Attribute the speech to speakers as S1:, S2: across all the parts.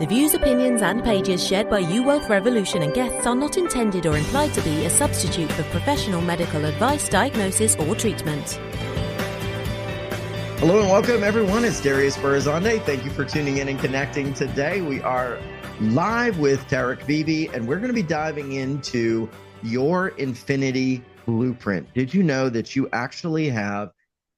S1: The views, opinions, and pages shared by U Wealth Revolution and guests are not intended or implied to be a substitute for professional medical advice, diagnosis, or treatment.
S2: Hello and welcome, everyone. It's Darius Barazande. Thank you for tuning in and connecting today. We are live with Tarek Bibi, and we're going to be diving into your infinity blueprint. Did you know that you actually have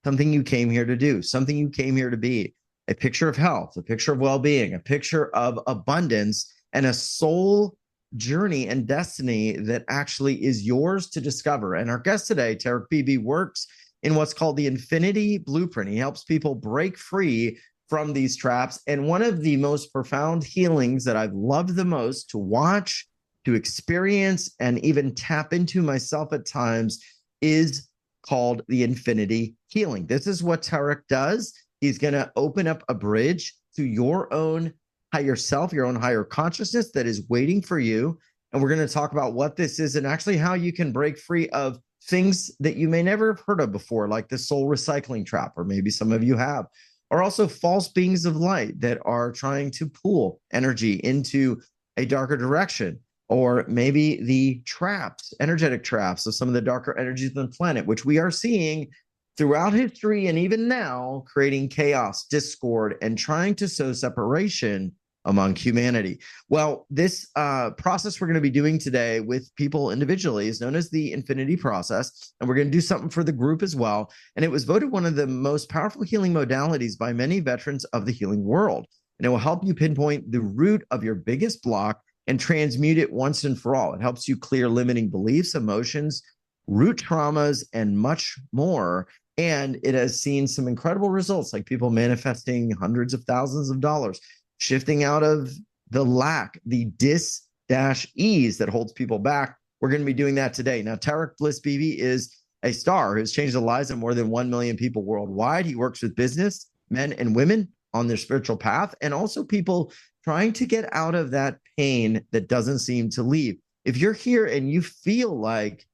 S2: something you came here to do, something you came here to be? A picture of health, a picture of well-being, a picture of abundance, and a soul journey and destiny that actually is yours to discover. And our guest today, Tarek Bibi, works in what's called the Infinity Blueprint. He helps people break free from these traps. And one of the most profound healings that I've loved the most to watch, to experience, and even tap into myself at times is called the Infinity Healing. This is what Tarek does. He's going to open up a bridge to your own higher self, your own higher consciousness that is waiting for you. And we're going to talk about what this is and actually how you can break free of things that you may never have heard of before, like the soul recycling trap, or maybe some of you have, or also false beings of light that are trying to pull energy into a darker direction, or maybe the traps, energetic traps of some of the darker energies on the planet, which we are seeing throughout history and even now, creating chaos, discord, and trying to sow separation among humanity. Well, this process we're going to be doing today with people individually is known as the Infinity Process, and we're going to do something for the group as well. And it was voted one of the most powerful healing modalities by many veterans of the healing world. And it will help you pinpoint the root of your biggest block and transmute it once and for all. It helps you clear limiting beliefs, emotions, root traumas, and much more. And it has seen some incredible results, like people manifesting hundreds of thousands of dollars, shifting out of the lack, the dis-ease that holds people back. We're going to be doing that today. Now, Tarek Bliss Bibi is a star who's changed the lives of more than 1 million people worldwide. He works with business, men and women on their spiritual path, and also people trying to get out of that pain that doesn't seem to leave. If you're here and you feel like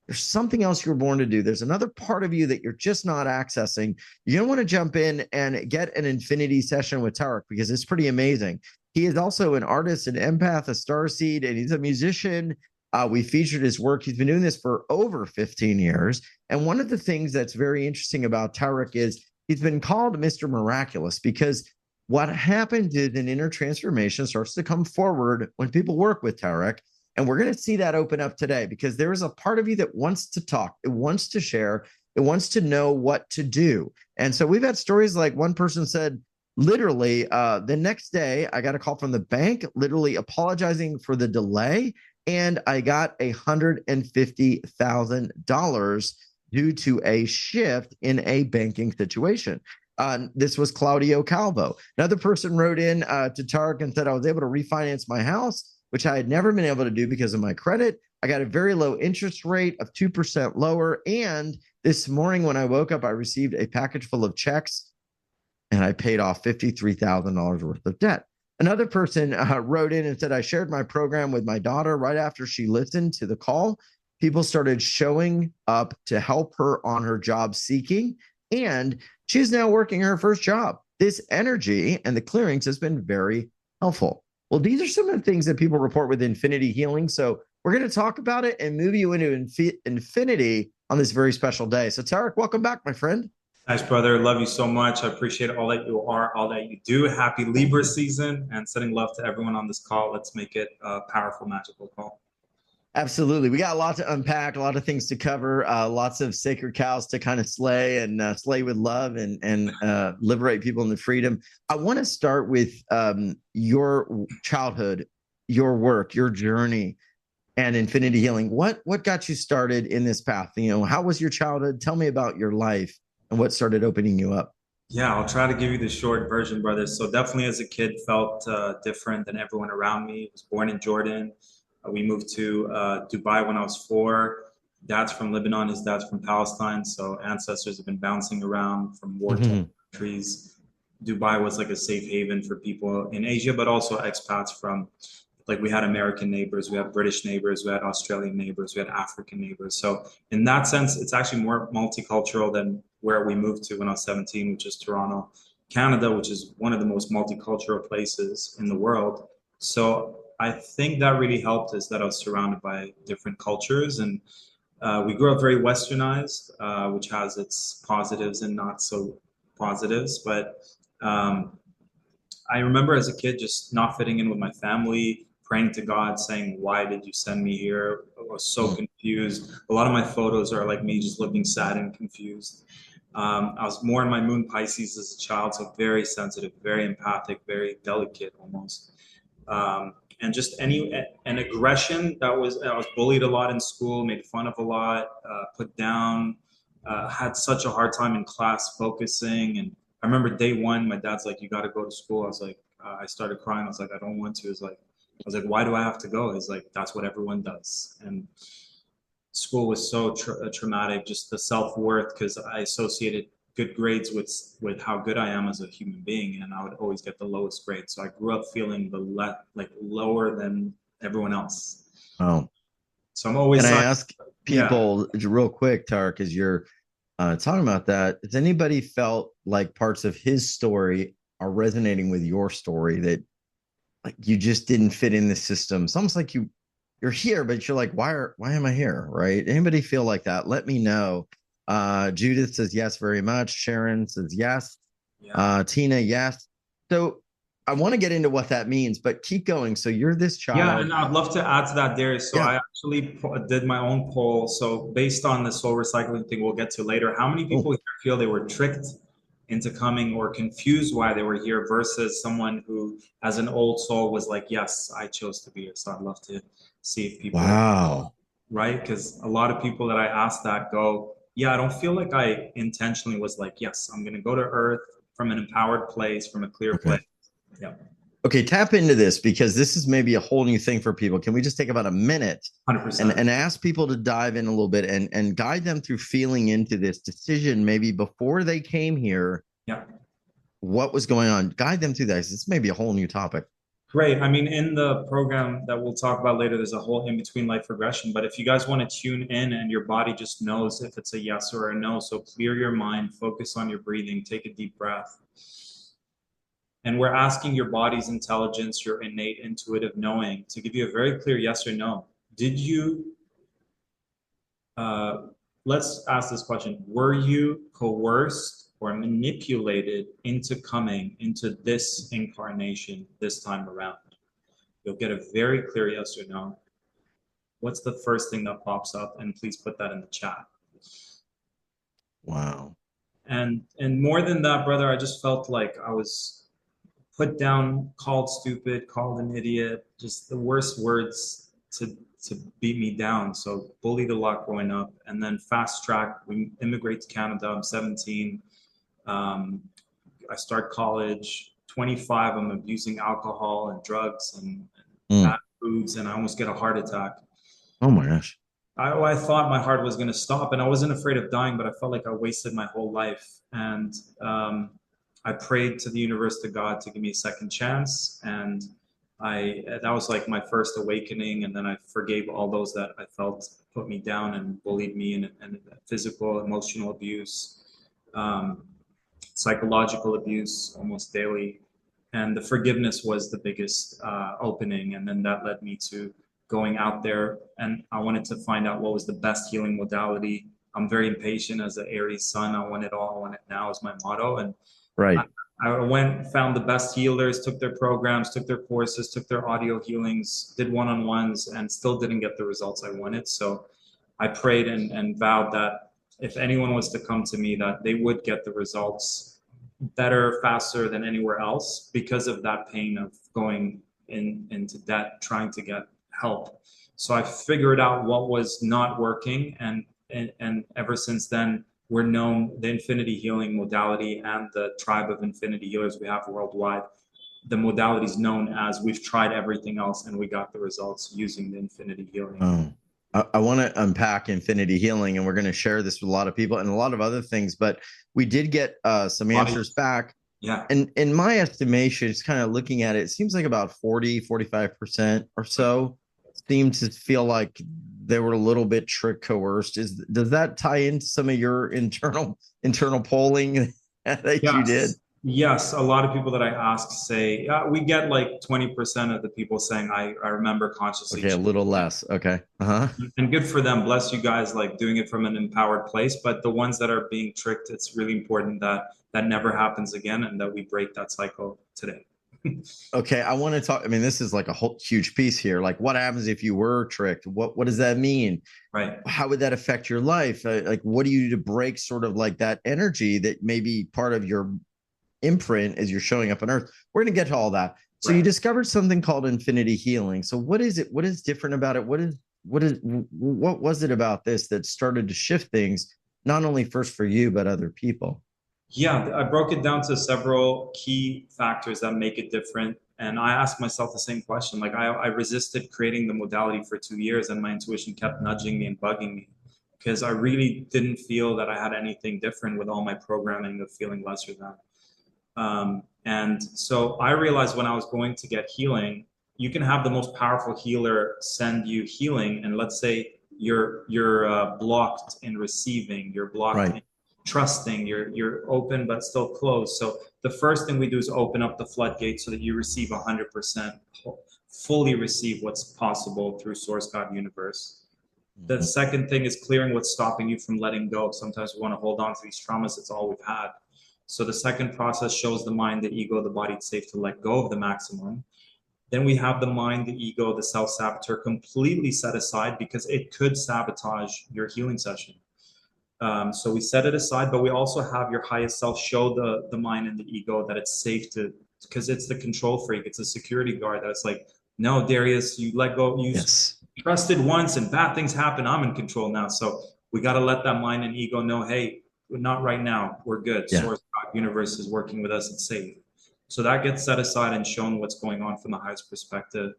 S2: there's something else you're born to do, there's another part of you that you're just not accessing, you're going to want to jump in and get an infinity session with Tarek, because it's pretty amazing. He is also an artist, an empath, a starseed, and he's a musician. We featured his work. He's been doing this for over 15 years. And one of the things that's very interesting about Tarek is he's been called Mr. Miraculous, because what happens is an inner transformation starts to come forward when people work with Tarek. And we're going to see that open up today, because there is a part of you that wants to talk. It wants to share. It wants to know what to do. And so we've had stories like one person said, literally, the next day, I got a call from the bank, literally apologizing for the delay. And I got $150,000 due to a shift in a banking situation. This was Claudio Calvo. Another person wrote in to Tarek and said, I was able to refinance my house, which I had never been able to do because of my credit. I got a very low interest rate of 2% lower. And this morning when I woke up, I received a package full of checks and I paid off $53,000 worth of debt. Another person wrote in and said, I shared my program with my daughter right after she listened to the call. People started showing up to help her on her job seeking, and she's now working her first job. This energy and the clearings has been very helpful. Well, these are some of the things that people report with Infinity Healing. So we're going to talk about it and move you into infinity on this very special day. So Tarek, welcome back, my friend.
S3: Nice, brother. Love you so much. I appreciate all that you are, all that you do. Happy Libra season, and sending love to everyone on this call. Let's make it a powerful, magical call.
S2: Absolutely. We got a lot to unpack, a lot of things to cover, lots of sacred cows to kind of slay and slay with love and liberate people into freedom. I want to start with your childhood, your work, your journey, and Infinity Healing. What got you started in this path? How was your childhood? Tell me about your life and what started opening you up.
S3: Yeah, I'll try to give you the short version, brother. So definitely as a kid, felt different than everyone around me. I was born in Jordan. We moved to Dubai when I was 4. Dad's from Lebanon, his dad's from Palestine. So ancestors have been bouncing around from war-torn countries. Dubai was like a safe haven for people in Asia, but also expats from, like, we had American neighbors, we had British neighbors, we had Australian neighbors, we had African neighbors. So in that sense, it's actually more multicultural than where we moved to when I was 17, which is Toronto, Canada, which is one of the most multicultural places in the world. So I think that really helped is that I was surrounded by different cultures, and we grew up very westernized, which has its positives and not so positives. But um, I remember as a kid just not fitting in with my family, praying to God, saying, "Why did you send me here?" I was so confused. A lot of my photos are like me just looking sad and confused. I was more in my moon Pisces as a child, so very sensitive, very empathic, very delicate almost. And just an aggression that was, I was bullied a lot in school, made fun of a lot, put down, had such a hard time in class focusing. And I remember day one, my dad's like, "You got to go to school." I was like, I started crying. I was like, "I don't want to." I was like, "Why do I have to go?" He's like, "That's what everyone does." And school was so traumatic, just the self-worth, because I associated good grades with how good I am as a human being, and I would always get the lowest grade. So I grew up feeling like lower than everyone else.
S2: Oh,
S3: So I'm always
S2: and I ask
S3: yeah.
S2: people real quick, Tarek, as you're talking about that, has anybody felt like parts of his story are resonating with your story, that like you just didn't fit in the system? It's almost like you're here, but you're like, why am I here? Right? Anybody feel like that? Let me know. Judith says yes very much. Sharon says yes.
S3: Yeah.
S2: Tina, yes. So I want to get into what that means, but keep going. So you're this
S3: Yeah,
S2: child.
S3: and I'd love to add to that, Darius. So
S2: Yeah.
S3: I actually did my own poll. So based on the soul recycling thing we'll get to later, how many
S2: Oh,
S3: people here feel they were tricked into coming or confused why they were here versus someone who, as an old soul, was like, "Yes, I chose to be here." So I'd love to see if people,
S2: wow.
S3: right? Because a lot of people that I ask that go, "Yeah, I don't feel like I intentionally was like, yes, I'm going to go to Earth from an empowered place, from a clear
S2: Okay.
S3: place." Yeah,
S2: Okay, tap into this because this is maybe a whole new thing for people. Can we just take about a minute
S3: 100%.
S2: and ask people to dive in a little bit and guide them through feeling into this decision maybe before they came here?
S3: Yeah.
S2: What was going on? Guide them through that. This may be a whole new topic.
S3: Great. I mean, in the program that we'll talk about later, there's a whole in between life regression. But if you guys want to tune in and your body just knows if it's a yes or a no, so clear your mind, focus on your breathing, take a deep breath. And we're asking your body's intelligence, your innate intuitive knowing, to give you a very clear yes or no. Did you, uh, let's ask this question: were you coerced or manipulated into coming into this incarnation this time around? You'll get a very clear yes or no. What's the first thing that pops up? And please put that in the chat.
S2: Wow.
S3: And more than that, brother, I just felt like I was put down, called stupid, called an idiot, just the worst words to beat me down. So bullied a lot growing up, and then fast track. We immigrate to Canada. I'm 17. Um, I start college. 25. I'm abusing alcohol and drugs and bad foods, and I almost get a heart attack.
S2: Oh my gosh.
S3: I thought my heart was going to stop, and I wasn't afraid of dying, but I felt like I wasted my whole life. And I prayed to the universe, to God, to give me a second chance. And that was like my first awakening. And then I forgave all those that I felt put me down and bullied me, and physical, emotional abuse, um, psychological abuse almost daily. And the forgiveness was the biggest opening. And then that led me to going out there, and I wanted to find out what was the best healing modality. I'm very impatient as an Aries sun. I want it all. I want it now is my motto. And
S2: Right.
S3: I went, found the best healers, took their programs, took their courses, took their audio healings, did one-on-ones, and still didn't get the results I wanted. So I prayed and vowed that if anyone was to come to me, that they would get the results better, faster than anywhere else because of that pain of going into debt, trying to get help. So I figured out what was not working, and ever since then, we're known, the infinity healing modality and the tribe of infinity healers we have worldwide. The modality is known as we've tried everything else and we got the results using the infinity healing.
S2: Oh, I want to unpack infinity healing, and we're going to share this with a lot of people and a lot of other things. But we did get some answers back.
S3: Yeah.
S2: And in my estimation, it's kind of looking at it, it seems like about 45% or so seem to feel like they were a little bit trick coerced. Does that tie into some of your internal polling that you did?
S3: Yes. Yes, a lot of people that I ask say, we get like 20% of the people saying, I remember consciously
S2: Okay, a
S3: choosing.
S2: little less. Okay. Uh-huh.
S3: And good for them. Bless you guys, like doing it from an empowered place. But the ones that are being tricked, it's really important that that never happens again and that we break that cycle today.
S2: Okay, I want to talk. I mean, this is like a whole huge piece here. Like, what happens if you were tricked? What does that mean?
S3: Right.
S2: How would that affect your life? Like, what do you do to break sort of like that energy that may be part of your imprint as you're showing up on Earth? We're going to get to all that. So you
S3: Right.
S2: discovered something called infinity healing. So what is it? What is different about it? What was it about this that started to shift things, not only first for you but other people?
S3: Yeah, I broke it down to several key factors that make it different. And I asked myself the same question. Like I resisted creating the modality for 2 years, and my intuition kept nudging me and bugging me because I really didn't feel that I had anything different with all my programming of feeling lesser than. And so I realized when I was going to get healing, you can have the most powerful healer send you healing, and let's say you're blocked in receiving, you're blocked
S2: Right.
S3: in trusting, you're open but still closed. So the first thing we do is open up the floodgate so that you receive 100%, fully receive what's possible through Source, God, Universe. The
S2: Mhm.
S3: second thing is clearing what's stopping you from letting go. Sometimes we want to hold on to these traumas. It's all we've had. So the second process shows the mind, the ego, the body it's safe to let go of the maximum. Then we have the mind, the ego, the self-saboteur completely set aside because it could sabotage your healing session. So we set it aside, but we also have your highest self show the mind and the ego that it's safe to, because it's the control freak. It's a security guard that's like, no, Darius, you let go. You
S2: Yes.
S3: trusted once and bad things happen. I'm in control now. So we got to let that mind and ego know, hey, not right now. We're good.
S2: Yeah.
S3: Source, God, universe is working with us. It's safe. So that gets set aside and shown what's going on from the highest perspective.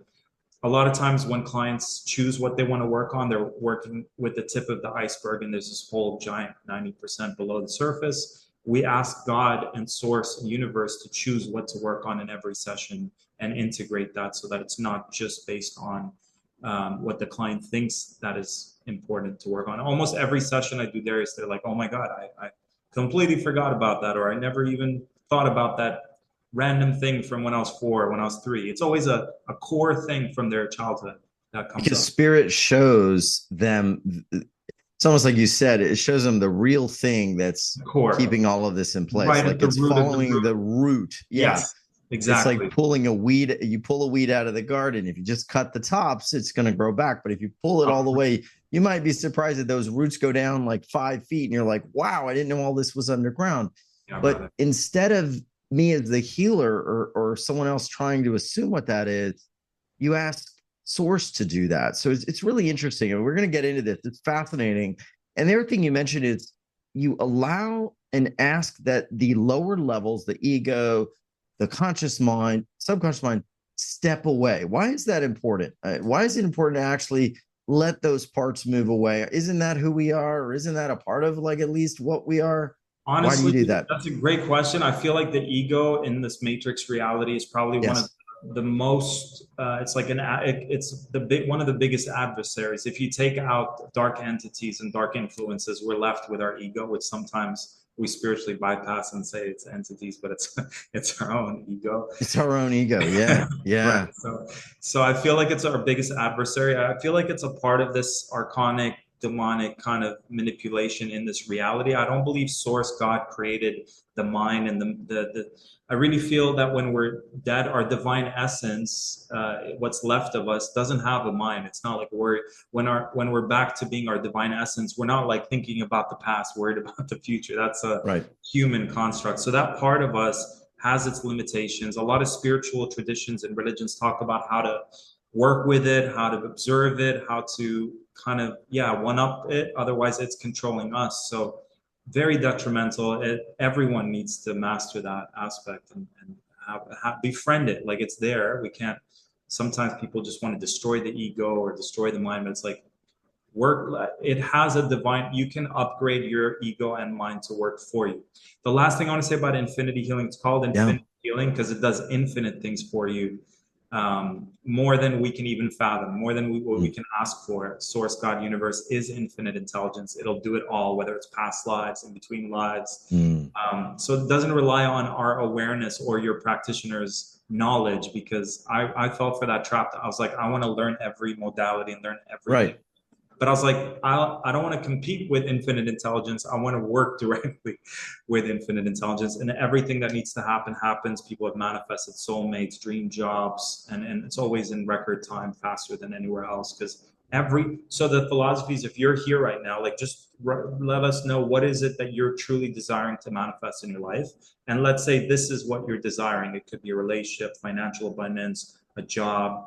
S3: A lot of times when clients choose what they want to work on, they're working with the tip of the iceberg and there's this whole giant 90% below the surface. We ask God and source and universe to choose what to work on in every session and integrate that so that it's not just based on what the client thinks that is important to work on. Almost every session I do there is they're like, oh my God, I completely forgot about that, or I never even thought about that random thing from when I was 4, when I was 3. It's always a core thing from their childhood that comes
S2: Because
S3: up.
S2: spirit shows them, it's almost like you said, it shows them the real thing that's
S3: Core,
S2: keeping all of this in place.
S3: right at
S2: Like
S3: the
S2: it's
S3: root of the
S2: following
S3: root.
S2: the root. Yeah.
S3: Yes,
S2: It's like
S3: exactly.
S2: pulling a weed. You pull a weed out of the garden. If you just cut the tops, it's going to grow back. But if you pull it all the way, you might be surprised that those roots go down like 5 feet and you're like, wow, I didn't know all this was underground.
S3: Yeah,
S2: But
S3: brother.
S2: instead of me as the healer or someone else trying to assume what that is, you ask source to do that. So it's really interesting. And we're going to get into this. It's fascinating. And the other thing you mentioned is you allow and ask that the lower levels, the ego, the conscious mind, subconscious mind, step away. Why is that important? Why is it important to actually let those parts move away? Isn't that who we are? Or isn't that a part of like at least what we are? Why do you
S3: Honestly,
S2: do that?
S3: that's a great question. I feel like the ego in this matrix reality is probably one of
S2: Yes.
S3: the most. It's like it's the big one of the biggest adversaries. If you take out dark entities and dark influences, we're left with our ego, which sometimes we spiritually bypass and say it's entities, but it's it's our own ego.
S2: It's our own ego. Yeah.
S3: Right.
S2: Yeah.
S3: So I feel like it's our biggest adversary. I feel like it's a part of this archonic, demonic kind of manipulation in this reality. I don't believe Source God created the mind and the I really feel that when we're dead, our divine essence, what's left of us, doesn't have a mind. It's not like when we're back to being our divine essence, we're not like thinking about the past, worried about the future. That's a
S2: Right.
S3: human construct. So that part of us has its limitations. A lot of spiritual traditions and religions talk about how to work with it, how to observe it, how to kind of, yeah, one up it. Otherwise, it's controlling us. So, very detrimental. Everyone needs to master that aspect and befriend it. Like it's there. We can't, sometimes people just want to destroy the ego or destroy the mind, but it's like, it has a divine, you can upgrade your ego and mind to work for you. The last thing I want to say about infinity healing, it's called
S2: Yeah.
S3: infinity healing because it does infinite things for you. more than we can even fathom, more than what we can ask for. Source, God, universe is infinite intelligence. It'll do it all, whether it's past lives, in between lives. So it doesn't rely on our awareness or your practitioner's knowledge, because I fell for that trap. I was like, I want to learn every modality and learn everything.
S2: Right.
S3: But I was like, I don't want to compete with infinite intelligence. I want to work directly with infinite intelligence. And everything that needs to happen happens. People have manifested soulmates, dream jobs, and it's always in record time, faster than anywhere else. Because so the philosophies, if you're here right now, like just let us know, what is it that you're truly desiring to manifest in your life? And let's say this is what you're desiring. It could be a relationship, financial abundance, a job.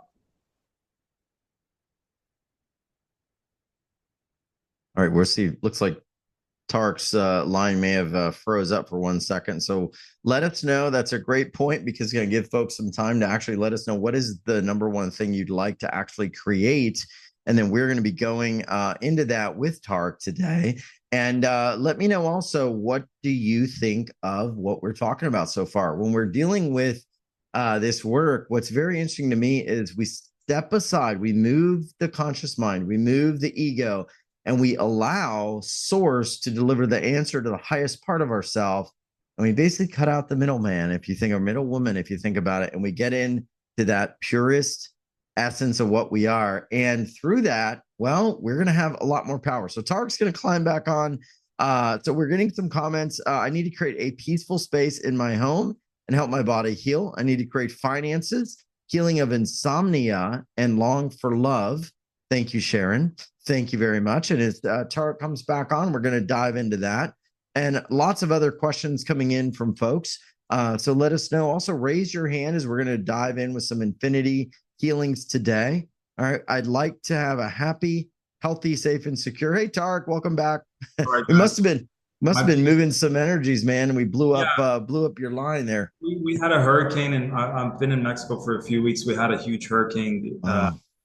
S2: All right, we'll see. Looks like Tarek's line may have froze up for 1 second. So let us know. That's a great point, because it's going to give folks some time to actually let us know what is the number one thing you'd like to actually create. And then we're going to be going into that with Tarek today. And let me know also, what do you think of what we're talking about so far? When we're dealing with this work, what's very interesting to me is we step aside, we move the conscious mind, we move the ego, and we allow source to deliver the answer to the highest part of ourselves. And we basically cut out the middleman, if you think, or middle woman, if you think about it, and we get into that purest essence of what we are. And through that, well, we're going to have a lot more power. So Tarek's going to climb back on. So we're getting some comments. I need to create a peaceful space in my home and help my body heal. I need to create finances, healing of insomnia, and long for love. Thank you, Sharon. Thank you very much. And as Tarek comes back on, we're going to dive into that. And lots of other questions coming in from folks. So let us know. Also, raise your hand as we're going to dive in with some infinity healings today. All right. I'd like to have a happy, healthy, safe, and secure. Hey, Tarek, welcome back.
S3: Right,
S2: we must have been moving some energies, man. And we blew up your line there.
S3: We had a hurricane, and I've been in Mexico for a few weeks. We had a huge hurricane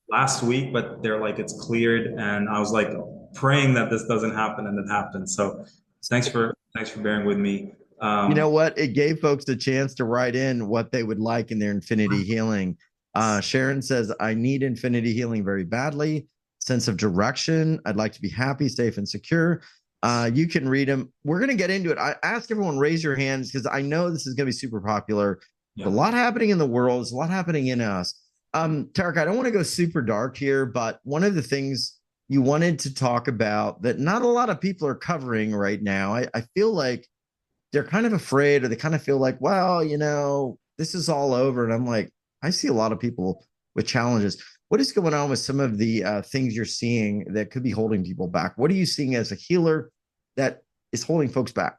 S3: last week, but they're like, it's cleared, and I was like praying that this doesn't happen, and it happened. So thanks for bearing with me.
S2: You know what? It gave folks a chance to write in what they would like in their infinity healing. Sharon says, I need infinity healing very badly. Sense of direction. I'd like to be happy, safe, and secure. You can read them. We're going to get into it. I ask everyone, raise your hands, because I know this is going to be super popular. Yeah. There's a lot happening in the world. There's a lot happening in us. Tarek, I don't want to go super dark here, but one of the things you wanted to talk about that not a lot of people are covering right now, I feel like they're kind of afraid, or they kind of feel like, well, this is all over. And I'm like, I see a lot of people with challenges. What is going on with some of the things you're seeing that could be holding people back? What are you seeing as a healer that is holding folks back?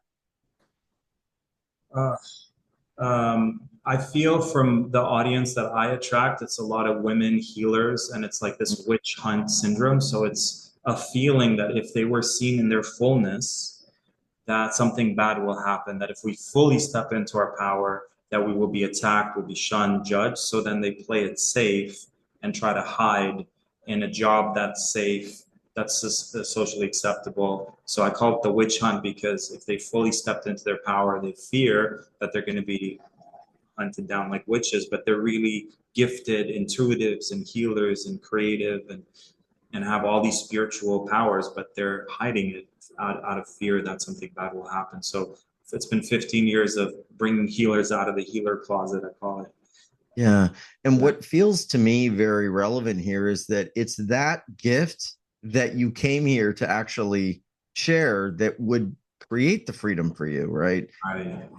S3: I feel from the audience that I attract, it's a lot of women healers, and it's like this witch hunt syndrome. So it's a feeling that if they were seen in their fullness, that something bad will happen, that if we fully step into our power, that we will be attacked, will be shunned, judged. So then they play it safe and try to hide in a job that's safe, that's socially acceptable. So I call it the witch hunt, because if they fully stepped into their power, they fear that they're going to be hunted down like witches, but they're really gifted intuitives and healers and creative and have all these spiritual powers, but they're hiding it out of fear that something bad will happen. So it's been 15 years of bringing healers out of the healer closet, I call it.
S2: Yeah. And what feels to me very relevant here is that it's that gift that you came here to actually share that would create the freedom for you, right?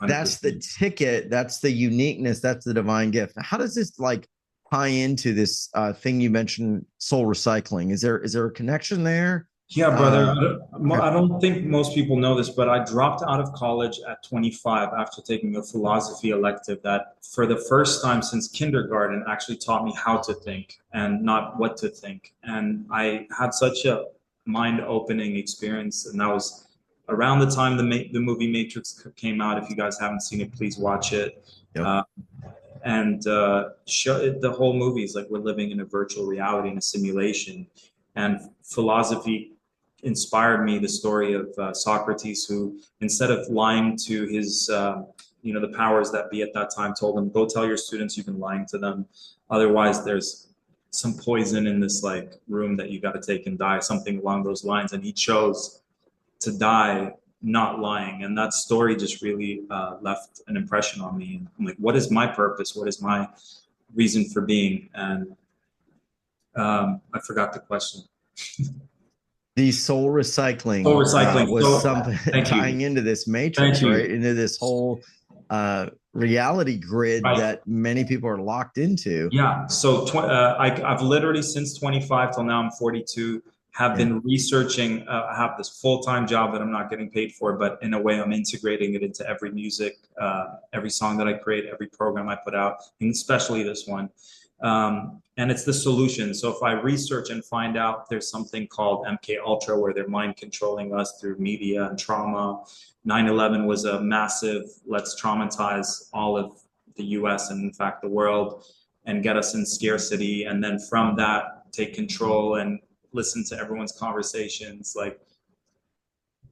S2: That's the ticket. That's the uniqueness. That's the divine gift. How does this tie into this thing you mentioned, soul recycling? Is there a connection there?
S3: Yeah, brother. I don't think most people know this, but I dropped out of college at 25 after taking a philosophy elective that for the first time since kindergarten actually taught me how to think and not what to think. And I had such a mind-opening experience, and that was around the time the movie Matrix came out. If you guys haven't seen it, please watch it. Yep. The whole movie is like we're living in a virtual reality, in a simulation. And philosophy inspired me, the story of Socrates, who instead of lying to his the powers that be at that time told him, go tell your students you've been lying to them. Otherwise, there's some poison in this like room that you got to take and die, something along those lines. And he chose to die not lying. And that story just really left an impression on me. And I'm like, what is my purpose? What is my reason for being? And I forgot the question.
S2: The soul recycling, was something tying into this matrix, right? Into this whole reality grid that many people are locked into.
S3: Yeah. So I've literally since 25 till now I'm 42 have been researching. I have this full-time job that I'm not getting paid for, but in a way I'm integrating it into every music, every song that I create, every program I put out, and especially this one. And it's the solution. So if I research and find out there's something called MK Ultra where they're mind controlling us through media and trauma. 9/11 was a massive, let's traumatize all of the US and in fact the world and get us in scarcity. And then from that, take control and listen to everyone's conversations. Like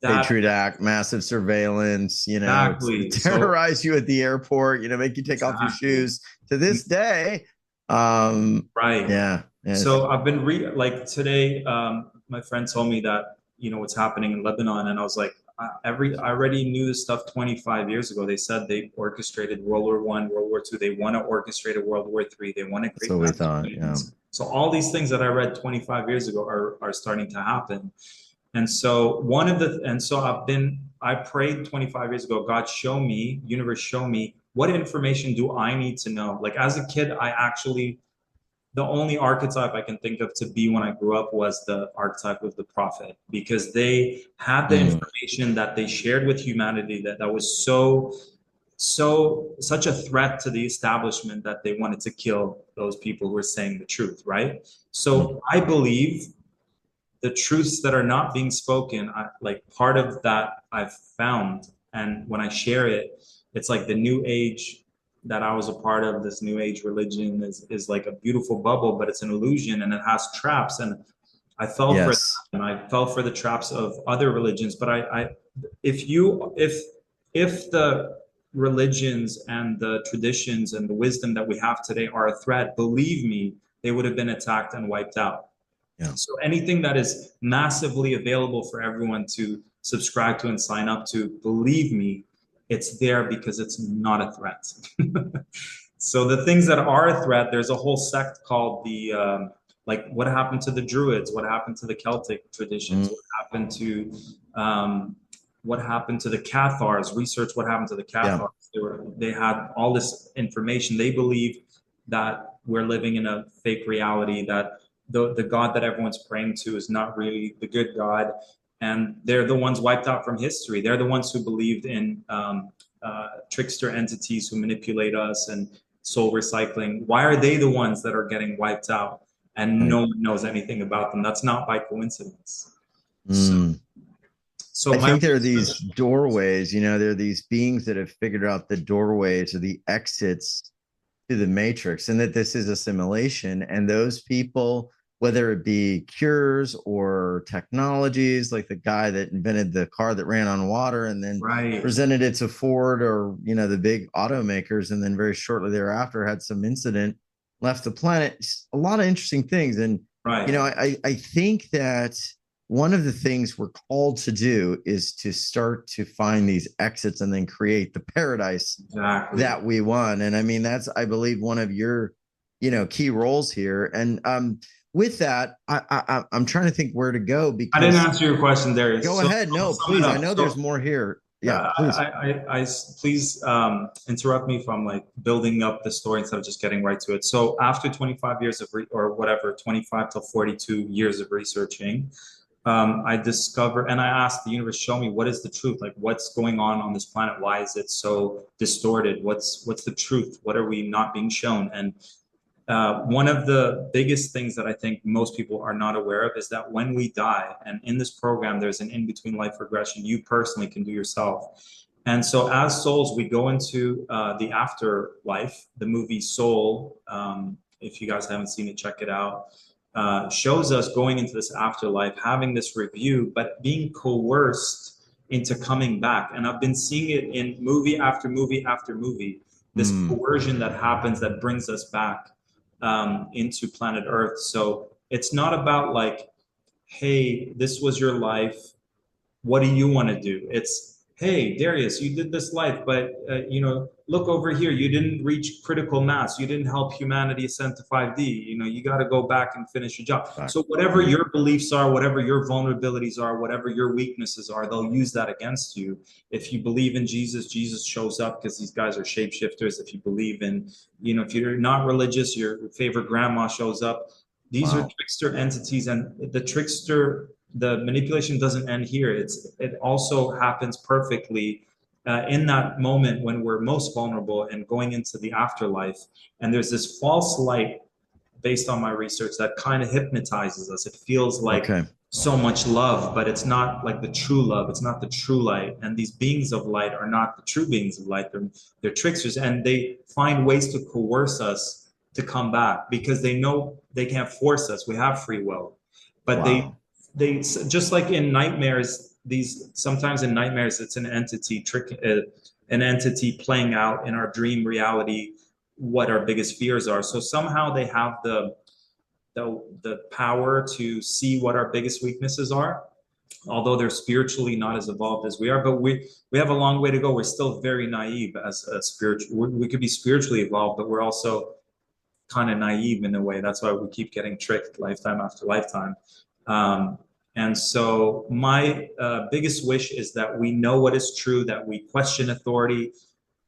S2: that, Patriot Act, massive surveillance, terrorize you at the airport, make you take off your shoes. To this day,
S3: right.
S2: Yeah.
S3: So I've been like today, my friend told me that, what's happening in Lebanon. And I was like, I already knew this stuff 25 years ago. They said they orchestrated World War I, World War II. They want to orchestrate a World War III. They want to create.
S2: So we thought, yeah.
S3: So all these things that I read 25 years ago are starting to happen. And so I prayed 25 years ago, God, show me, universe, show me, what information do I need to know? Like as a kid, the only archetype I can think of to be when I grew up was the archetype of the prophet, because they had the information that they shared with humanity that was such a threat to the establishment that they wanted to kill those people who were saying the truth, right? So I believe the truths that are not being spoken, like part of that I've found, and when I share it, it's like the new age that I was a part of. This new age religion is like a beautiful bubble, but it's an illusion and it has traps. And I fell for it, and I fell for the traps of other religions. But if the religions and the traditions and the wisdom that we have today are a threat, believe me, they would have been attacked and wiped out. Yeah. So anything that is massively available for everyone to subscribe to and sign up to, believe me, it's there because it's not a threat. So the things that are a threat, there's a whole sect called like what happened to the Druids, what happened to the Celtic traditions, what happened to the Cathars, research what happened to the Cathars. Yeah. They had all this information. They believe that we're living in a fake reality, that the God that everyone's praying to is not really the good God. And they're the ones wiped out from history. They're the ones who believed in trickster entities who manipulate us and soul recycling. Why are they the ones that are getting wiped out and no one knows anything about them? That's not by coincidence.
S2: So I think there are these doorways, there are these beings that have figured out the doorways or the exits to the matrix, and that this is a simulation. And those people, whether it be cures or technologies, like the guy that invented the car that ran on water and then presented it to Ford or, the big automakers, and then very shortly thereafter had some incident, left the planet. A lot of interesting things. And, I think that one of the things we're called to do is to start to find these exits and then create the paradise that we want. And I mean, that's, I believe, one of your, key roles here. And, with that, I'm trying to think where to go, because
S3: I didn't answer your question, Darius.
S2: Go ahead. No, please. I know there's more here. Yeah, please.
S3: Please interrupt me if I'm like building up the story instead of just getting right to it. So after 25 years of 25 to 42 years of researching, I discovered, and I asked the universe, show me what is the truth? Like what's going on this planet? Why is it so distorted? What's the truth? What are we not being shown? And one of the biggest things that I think most people are not aware of is that when we die, and in this program, there's an in-between life regression you personally can do yourself. And so as souls, we go into the afterlife. The movie Soul, if you guys haven't seen it, check it out, shows us going into this afterlife, having this review, but being coerced into coming back. And I've been seeing it in movie after movie after movie, this coercion that happens that brings us back into planet Earth. So it's not about like, hey, this was your life. What do you want to do? It's, hey, Darius, you did this life, but look over here. You didn't reach critical mass. You didn't help humanity ascend to 5D. You got to go back and finish your job. So whatever your beliefs are, whatever your vulnerabilities are, whatever your weaknesses are, they'll use that against you. If you believe in Jesus, Jesus shows up because these guys are shapeshifters. If you believe in, if you're not religious, your favorite grandma shows up. These are trickster entities, and the manipulation doesn't end here. It also happens perfectly in that moment when we're most vulnerable and going into the afterlife. And there's this false light based on my research that kind of hypnotizes us. It feels like so much love, but it's not like the true love. It's not the true light. And these beings of light are not the true beings of light. They're tricksters, and they find ways to coerce us to come back because they know they can't force us. We have free will, but they just like in nightmares, sometimes in nightmares it's an entity playing out in our dream reality what our biggest fears are. So somehow they have the power to see what our biggest weaknesses are, although they're spiritually not as evolved as we are. But we have a long way to go. We're still very naive as a spiritual. We could be spiritually evolved, but we're also kind of naive in a way. That's why we keep getting tricked lifetime after lifetime. And so my biggest wish is that we know what is true, that we question authority.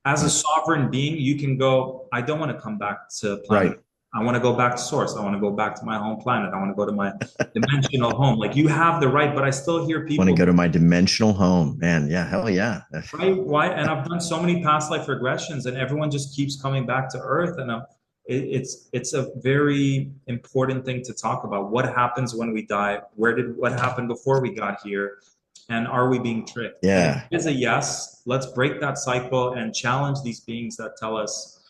S3: As a sovereign being, you can go, I don't want to come back to planet. I want to go back to source. I want to go back to my home planet. I want to go to my dimensional home. Like, you have the right, but I still hear people.
S2: I want to go to my dimensional home, man. Yeah, hell yeah.
S3: Right? Why? And I've done so many past life regressions, and everyone just keeps coming back to Earth. And it's a very important thing to talk about. What happens when we die? What happened before we got here? And are we being tricked?
S2: Yeah.
S3: If it is a yes, let's break that cycle and challenge these beings that tell us.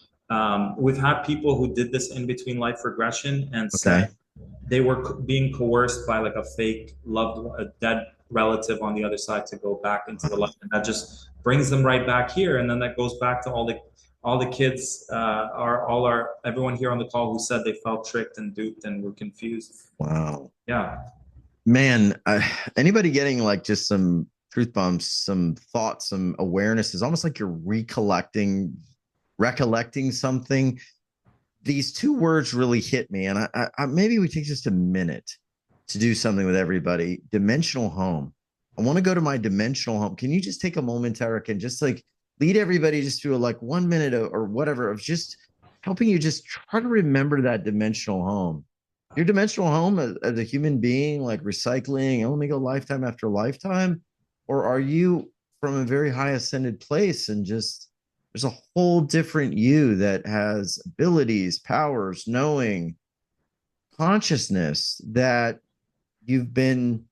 S3: We've had people who did this in between life regression and said they were being coerced by like a fake a dead relative on the other side to go back into the light. And that just brings them right back here. And then that goes back to all the kids, everyone here on the call who said they felt tricked and duped and were confused.
S2: Wow.
S3: Yeah.
S2: Man, anybody getting like just some truth bombs, some thoughts, some awareness, is almost like you're recollecting something. These two words really hit me, and I maybe we take just a minute to do something with everybody. Dimensional home. I want to go to my dimensional home. Can you just take a moment, Eric, and just like lead everybody just through like 1 minute or whatever of just helping you just try to remember that dimensional home. Your dimensional home as a human being, like recycling, let me go lifetime after lifetime? Or are you from a very high ascended place and just there's a whole different you that has abilities, powers, knowing, consciousness that you've been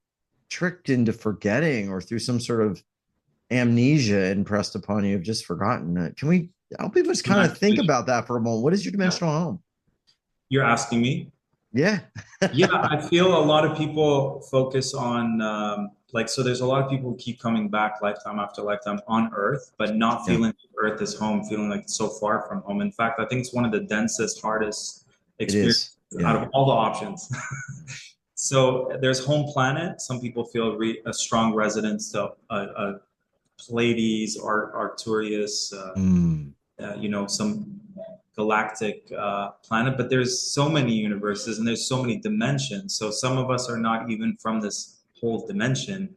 S2: tricked into forgetting or through some sort of amnesia impressed upon you, have just forgotten it? Can we help people just kind of think about that for a moment? What is your dimensional home?
S3: You're asking me?
S2: Yeah.
S3: Yeah, I feel a lot of people focus on so there's a lot of people who keep coming back lifetime after lifetime on Earth, but not feeling Earth is home, feeling like it's so far from home. In fact, I think it's one of the densest, hardest experiences out of all the options. So there's home planet. Some people feel a strong resonance to Pleiades, Arcturus, some galactic planet, but there's so many universes and there's so many dimensions. So some of us are not even from this whole dimension.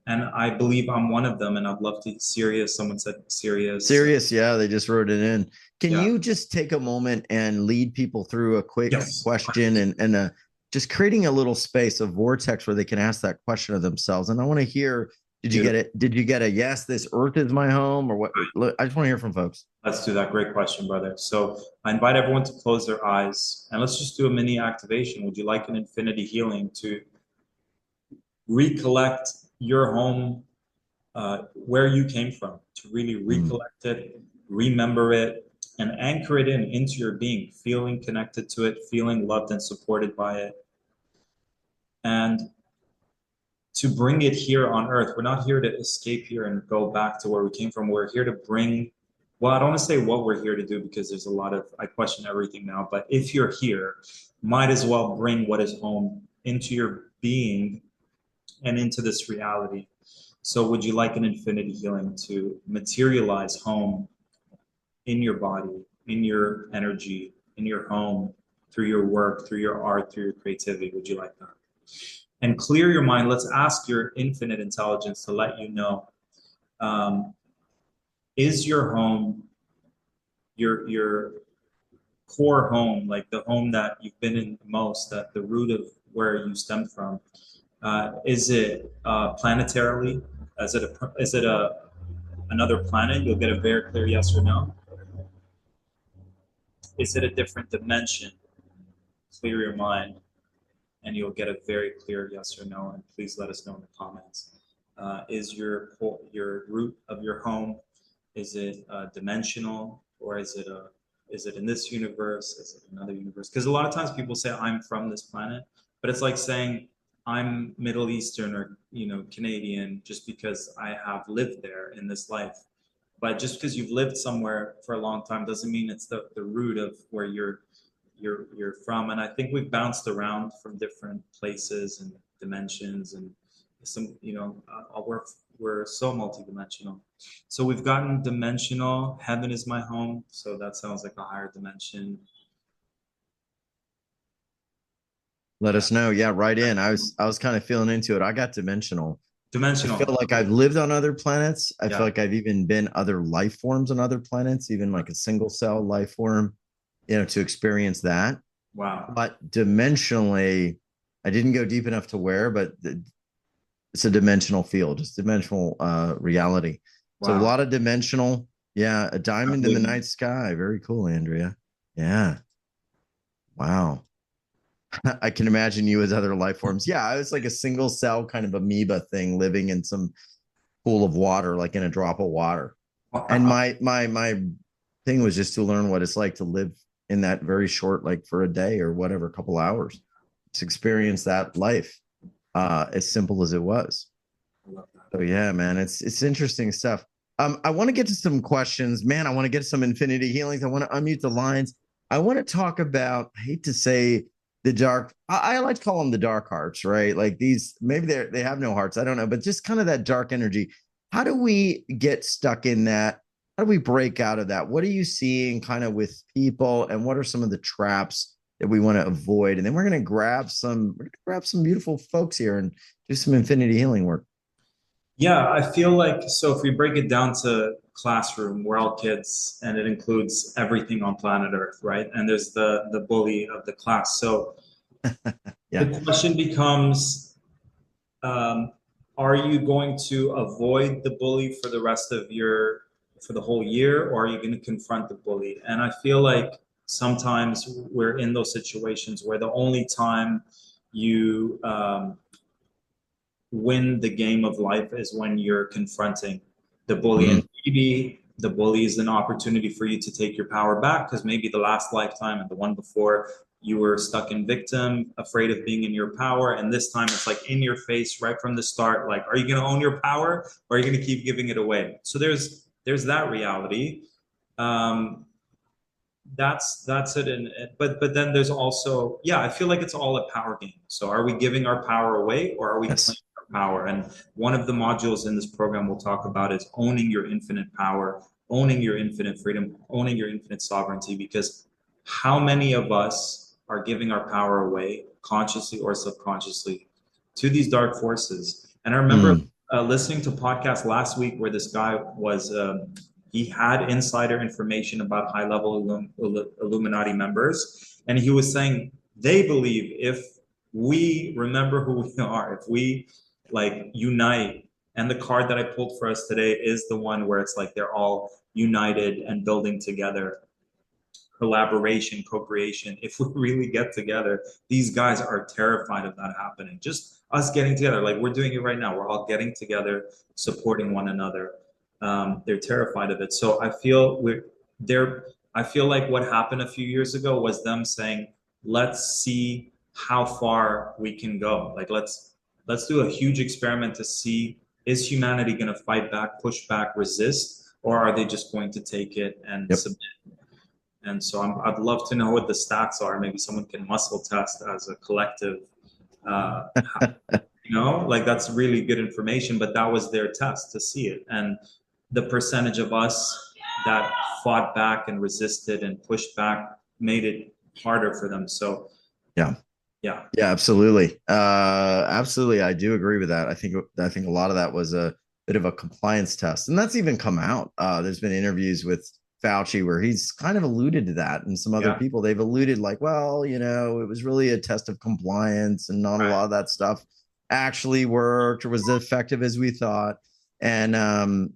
S3: And I believe I'm one of them. And I'd love to Sirius. Someone said Sirius.
S2: Sirius, yeah, they just wrote it in. Can you just take a moment and lead people through a quick question and just creating a little space, a vortex where they can ask that question of themselves? And I want to hear, did you get it? Did you get a yes, this Earth is my home, or what? I just want to hear from folks.
S3: Let's do that. Great question, brother. So I invite everyone to close their eyes and let's just do a mini activation. Would you like an infinity healing to recollect your home, where you came from, to really recollect it, remember it, and anchor it into your being, feeling connected to it, feeling loved and supported by it. And to bring it here on earth. We're not here to escape here and go back to where we came from. We're here to bring, well, I don't want to say what we're here to do because there's a lot of, I question everything now, but if you're here, might as well bring what is home into your being and into this reality. So would you like an infinity healing to materialize home in your body, in your energy, in your home, through your work, through your art, through your creativity? Would you like that? And clear your mind. Let's ask your infinite intelligence to let you know, is your home, your core home, like the home that you've been in the most, that the root of where you stem from, is it planetarily? Is it another planet? You'll get a very clear yes or no. Is it a different dimension? Clear your mind, and you'll get a very clear yes or no. And please let us know in the comments. Is your root of your home? Is it dimensional, or is it in this universe? Is it another universe? Because a lot of times people say I'm from this planet, but it's like saying I'm Middle Eastern or Canadian just because I have lived there in this life. But just because you've lived somewhere for a long time doesn't mean it's the root of where you're from. And I think we've bounced around from different places and dimensions, and some we're so multidimensional. So we've gotten dimensional. Heaven is my home, so that sounds like a higher dimension.
S2: Let us know. Yeah, right in. I was kind of feeling into it. I got dimensional. I feel like I've lived on other planets. I feel like I've even been other life forms on other planets, even like a single cell life form, to experience that.
S3: Wow.
S2: But dimensionally, I didn't go deep enough to where, but it's a dimensional field, it's dimensional reality. Wow. So a lot of dimensional. Yeah. A diamond in the night sky. Very cool, Andrea. Yeah. Wow. I can imagine you as other life forms. Yeah, I was like a single cell kind of amoeba thing living in some pool of water, like in a drop of water. And my thing was just to learn what it's like to live in that very short, like for a day or whatever, a couple hours, to experience that life, as simple as it was. So yeah, man, it's interesting stuff. I want to get to some questions, man. I want to get some infinity healings. I want to unmute the lines. I want to talk about, I hate to say, the dark, I like to call them the dark hearts, right? Like these, maybe they have no hearts, I don't know, but just kind of that dark energy. How do we get stuck in that? How do we break out of that? What are you seeing kind of with people, and what are some of the traps that we want to avoid? And then we're going to grab some beautiful folks here and do some infinity healing work.
S3: Yeah, I feel like, so if we break it down to classroom, we're all kids, and it includes everything on planet Earth, right? And there's the bully of the class. So
S2: yeah.
S3: The question becomes, are you going to avoid the bully for the rest of for the whole year, or are you going to confront the bully? And I feel like sometimes we're in those situations where the only time you win the game of life is when you're confronting the bully. Mm-hmm. And maybe the bully is an opportunity for you to take your power back, because maybe the last lifetime and the one before you were stuck in victim, afraid of being in your power, and this time it's like in your face right from the start, like, are you going to own your power, or are you going to keep giving it away? So there's that reality. That's it. But then there's also, I feel like it's all a power game. So are we giving our power away, or are we claiming power? And one of the modules in this program we'll talk about is owning your infinite power, owning your infinite freedom, owning your infinite sovereignty. Because how many of us are giving our power away, consciously or subconsciously, to these dark forces? And I remember listening to a podcast last week where this guy was he had insider information about high-level Illuminati members, and he was saying they believe if we remember who we are, if we like unite, and the card that I pulled for us today is the one where it's like they're all united and building together, collaboration, co-creation. If we really get together, these guys are terrified of that happening. Just us getting together, like we're doing it right now. We're all getting together, supporting one another. They're terrified of it. So I feel I feel like what happened a few years ago was them saying, let's see how far we can go. Like let's let's do a huge experiment to see, is humanity going to fight back, push back, resist, or are they just going to take it and
S2: Yep.
S3: submit? And so I'd love to know what the stats are. Maybe someone can muscle test as a collective. Uh, like that's really good information, but that was their test to see it. And the percentage of us that fought back and resisted and pushed back made it harder for them. So
S2: Yeah.
S3: yeah.
S2: Yeah, absolutely. Absolutely. I do agree with that. I think a lot of that was a bit of a compliance test. And that's even come out. There's been interviews with Fauci where he's kind of alluded to that, and some other people, they've alluded like, well, it was really a test of compliance and not a lot of that stuff actually worked or was as effective as we thought. And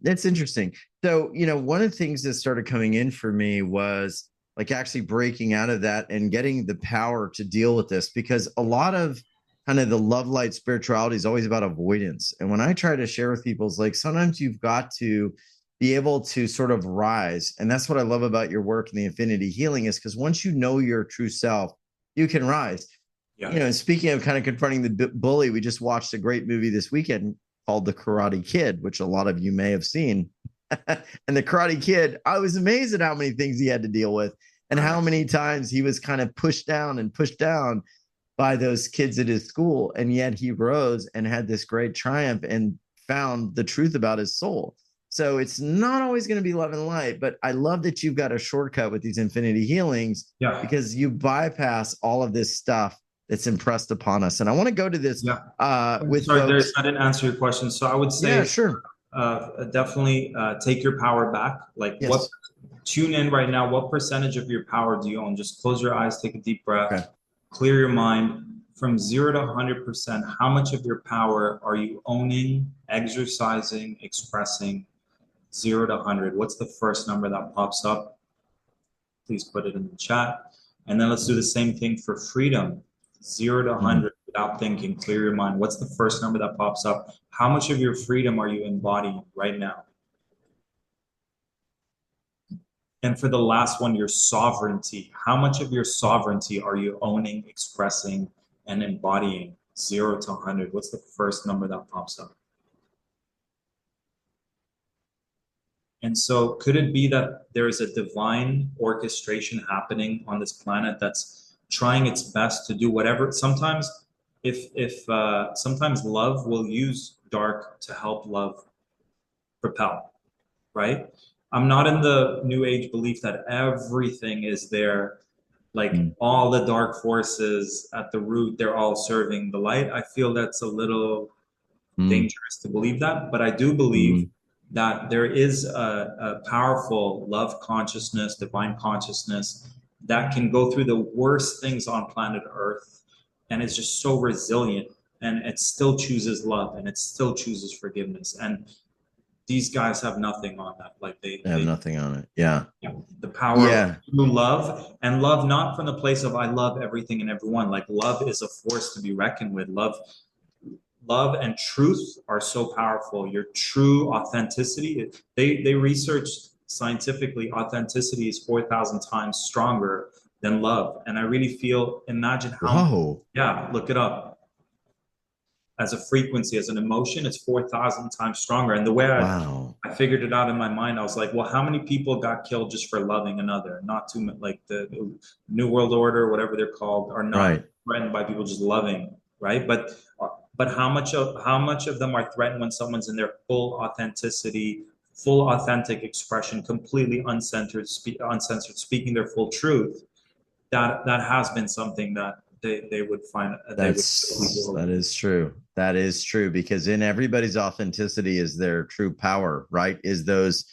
S2: it's interesting. So, one of the things that started coming in for me was like actually breaking out of that and getting the power to deal with this, because a lot of kind of the love light spirituality is always about avoidance. And when I try to share with people, it's like sometimes you've got to be able to sort of rise. And that's what I love about your work in the infinity healing, is because once you know your true self, you can rise.
S3: Yeah.
S2: And speaking of kind of confronting the bully, we just watched a great movie this weekend called The Karate Kid, which a lot of you may have seen. And the Karate Kid, I was amazed at how many things he had to deal with and how many times he was kind of pushed down by those kids at his school. And yet he rose and had this great triumph and found the truth about his soul. So it's not always going to be love and light, but I love that you've got a shortcut with these infinity healings, because you bypass all of this stuff that's impressed upon us. And I want to go to this with
S3: Sorry,
S2: folks.
S3: I didn't answer your question. So I would say,
S2: sure.
S3: Definitely take your power back. Like tune in right now. What percentage of your power do you own? Just close your eyes, take a deep breath, clear your mind. From 0 to 100%, how much of your power are you owning, exercising, expressing? 0 to 100. What's the first number that pops up? Please put it in the chat. And then let's do the same thing for freedom. 0 to 100 without thinking, clear your mind. What's the first number that pops up? How much of your freedom are you embodying right now? And for the last one, your sovereignty. How much of your sovereignty are you owning, expressing, and embodying? 0 to 100. What's the first number that pops up? And so could it be that there is a divine orchestration happening on this planet that's trying its best to do whatever? Sometimes sometimes love will use dark to help love propel, right? I'm not in the new age belief that everything is there, like all the dark forces at the root, they're all serving the light. I feel that's a little dangerous to believe that, but I do believe that there is a powerful love consciousness, divine consciousness that can go through the worst things on planet Earth, and it's just so resilient, and it still chooses love, and it still chooses forgiveness. And these guys have nothing on that. Like they
S2: have nothing on it. Yeah.
S3: The power of true love, and love not from the place of I love everything and everyone. Like love is a force to be reckoned with. Love and truth are so powerful. Your true authenticity, they researched scientifically, authenticity is 4,000 times stronger than love. And I really feel, imagine how, look it up. As a frequency, as an emotion, it's 4,000 times stronger. And the way I figured it out in my mind, I was like, well, how many people got killed just for loving another? Not too much, like the New World Order, whatever they're called, are not threatened by people just loving, right? But how much of them are threatened when someone's in their full authenticity, full authentic expression, completely uncensored, speaking their full truth? That has been something that they would find.
S2: That is true. That is true, because in everybody's authenticity is their true power, right? Is those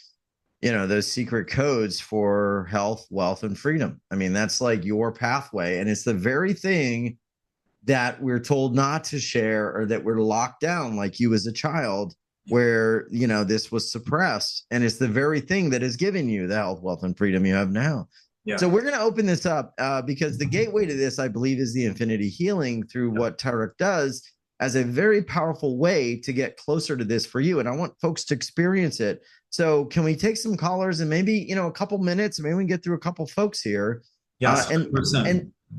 S2: secret codes for health, wealth, and freedom. I mean, that's like your pathway, and it's the very thing that we're told not to share, or that we're locked down, like you as a child, where, this was suppressed. And it's the very thing that has given you the health, wealth, and freedom you have now. Yeah. So we're going to open this up because the gateway to this, I believe, is the infinity healing through what Tarek does as a very powerful way to get closer to this for you. And I want folks to experience it. So can we take some callers and maybe, a couple minutes, maybe we can get through a couple folks here.
S3: Yes,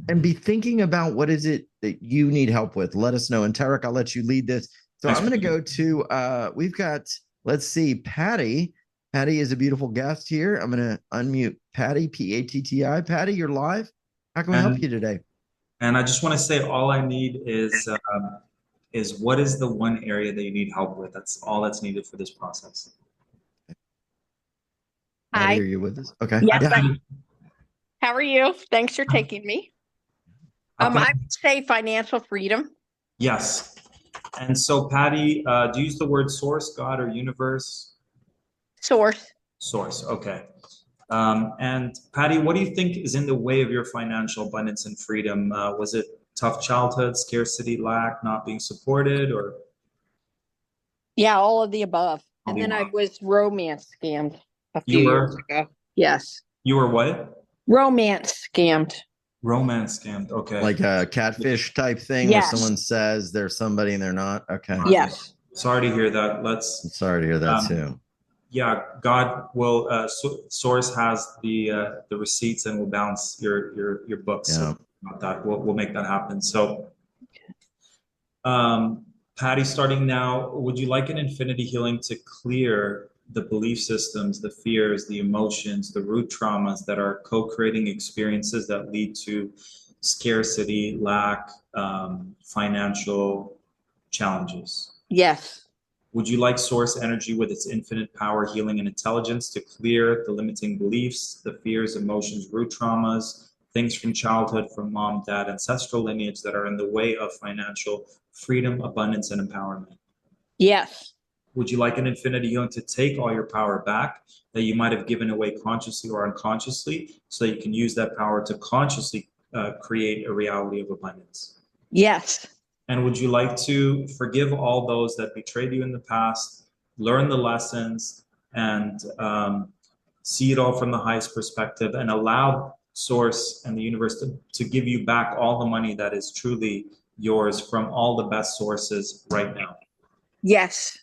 S2: and be thinking about what is it that you need help with. Let us know. And Tarek, I'll let you lead this. So I'm going to go to, we've got, let's see, Patty. Patty is a beautiful guest here. I'm going to unmute Patty, P-A-T-T-I. Patty, you're live. How can we help you today?
S3: And I just want to say all I need is what is the one area that you need help with? That's all that's needed for this process.
S2: Patty, are you with us? Okay.
S4: Yes.
S2: Yeah.
S4: How are you? Thanks for taking me. I would say financial freedom.
S3: Yes. And so, Patty, do you use the word source, God, or universe?
S4: Source.
S3: Source. Okay. And Patty, what do you think is in the way of your financial abundance and freedom? Was it tough childhood, scarcity, lack, not being supported, or?
S4: Yeah, all of the above. And then I was romance scammed a few years ago. Yes.
S3: You were what?
S4: Romance scammed.
S3: Romance scammed. Okay.
S2: Like a catfish type thing where someone says they're somebody and they're not. Okay.
S4: Yes.
S3: Sorry to hear that.
S2: I'm sorry to hear that too.
S3: Yeah, God will. Source has the receipts and will balance your books.
S2: Yeah.
S3: So about that, we'll make that happen. So, Patty, starting now, would you like an infinity healing to clear the belief systems, the fears, the emotions, the root traumas that are co-creating experiences that lead to scarcity, lack, financial challenges?
S4: Yes.
S3: Would you like source energy with its infinite power, healing, and intelligence to clear the limiting beliefs, the fears, emotions, root traumas, things from childhood, from mom, dad, ancestral lineage that are in the way of financial freedom, abundance, and empowerment?
S4: Yes.
S3: Would you like an infinity healing to take all your power back that you might have given away consciously or unconsciously so that you can use that power to consciously create a reality of abundance?
S4: Yes.
S3: And would you like to forgive all those that betrayed you in the past, learn the lessons, and see it all from the highest perspective, and allow Source and the universe to give you back all the money that is truly yours from all the best sources right now?
S4: Yes.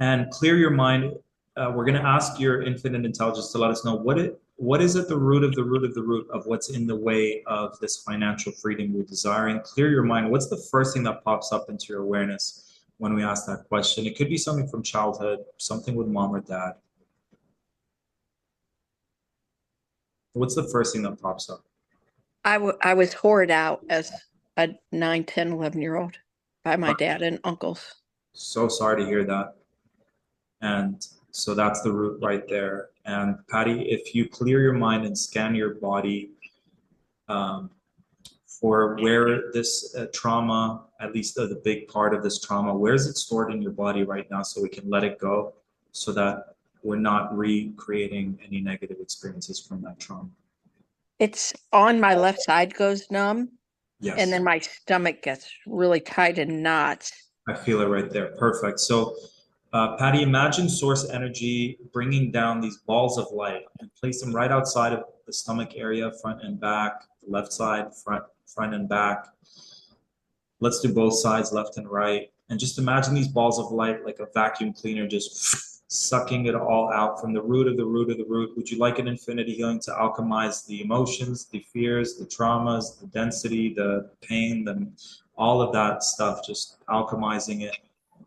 S3: And clear your mind. We're going to ask your infinite intelligence to let us know what is at the root of the root of the root of what's in the way of this financial freedom you're desiring. Clear your mind. What's the first thing that pops up into your awareness when we ask that question? It could be something from childhood, something with mom or dad. What's the first thing that pops up?
S4: I was hoarded out as a 9, 10, 11-year-old by my dad and uncles.
S3: So sorry to hear that. And so that's the root right there. And Patty, if you clear your mind and scan your body for where this trauma, at least the big part of this trauma, where is it stored in your body right now so we can let it go so that we're not recreating any negative experiences from that trauma?
S4: It's on my left side goes numb.
S3: Yes.
S4: And then my stomach gets really tight in knots.
S3: I feel it right there. Perfect. So Patty, imagine source energy bringing down these balls of light and place them right outside of the stomach area, front and back, left side, front and back. Let's do both sides, left and right. And just imagine these balls of light like a vacuum cleaner just sucking it all out from the root of the root of the root. Would you like an infinity healing to alchemize the emotions, the fears, the traumas, the density, the pain, all of that stuff, just alchemizing it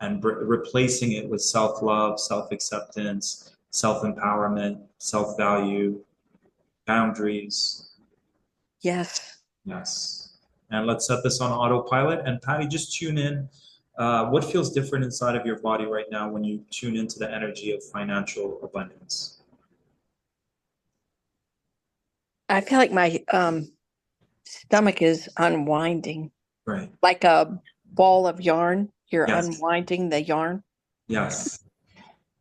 S3: and replacing it with self-love, self-acceptance, self-empowerment, self-value, boundaries?
S4: Yes.
S3: Yes. And let's set this on autopilot. And Patty, just tune in. What feels different inside of your body right now when you tune into the energy of financial abundance?
S4: I feel like my stomach is unwinding.
S3: Right.
S4: Like a ball of yarn. You're unwinding the yarn.
S3: Yes.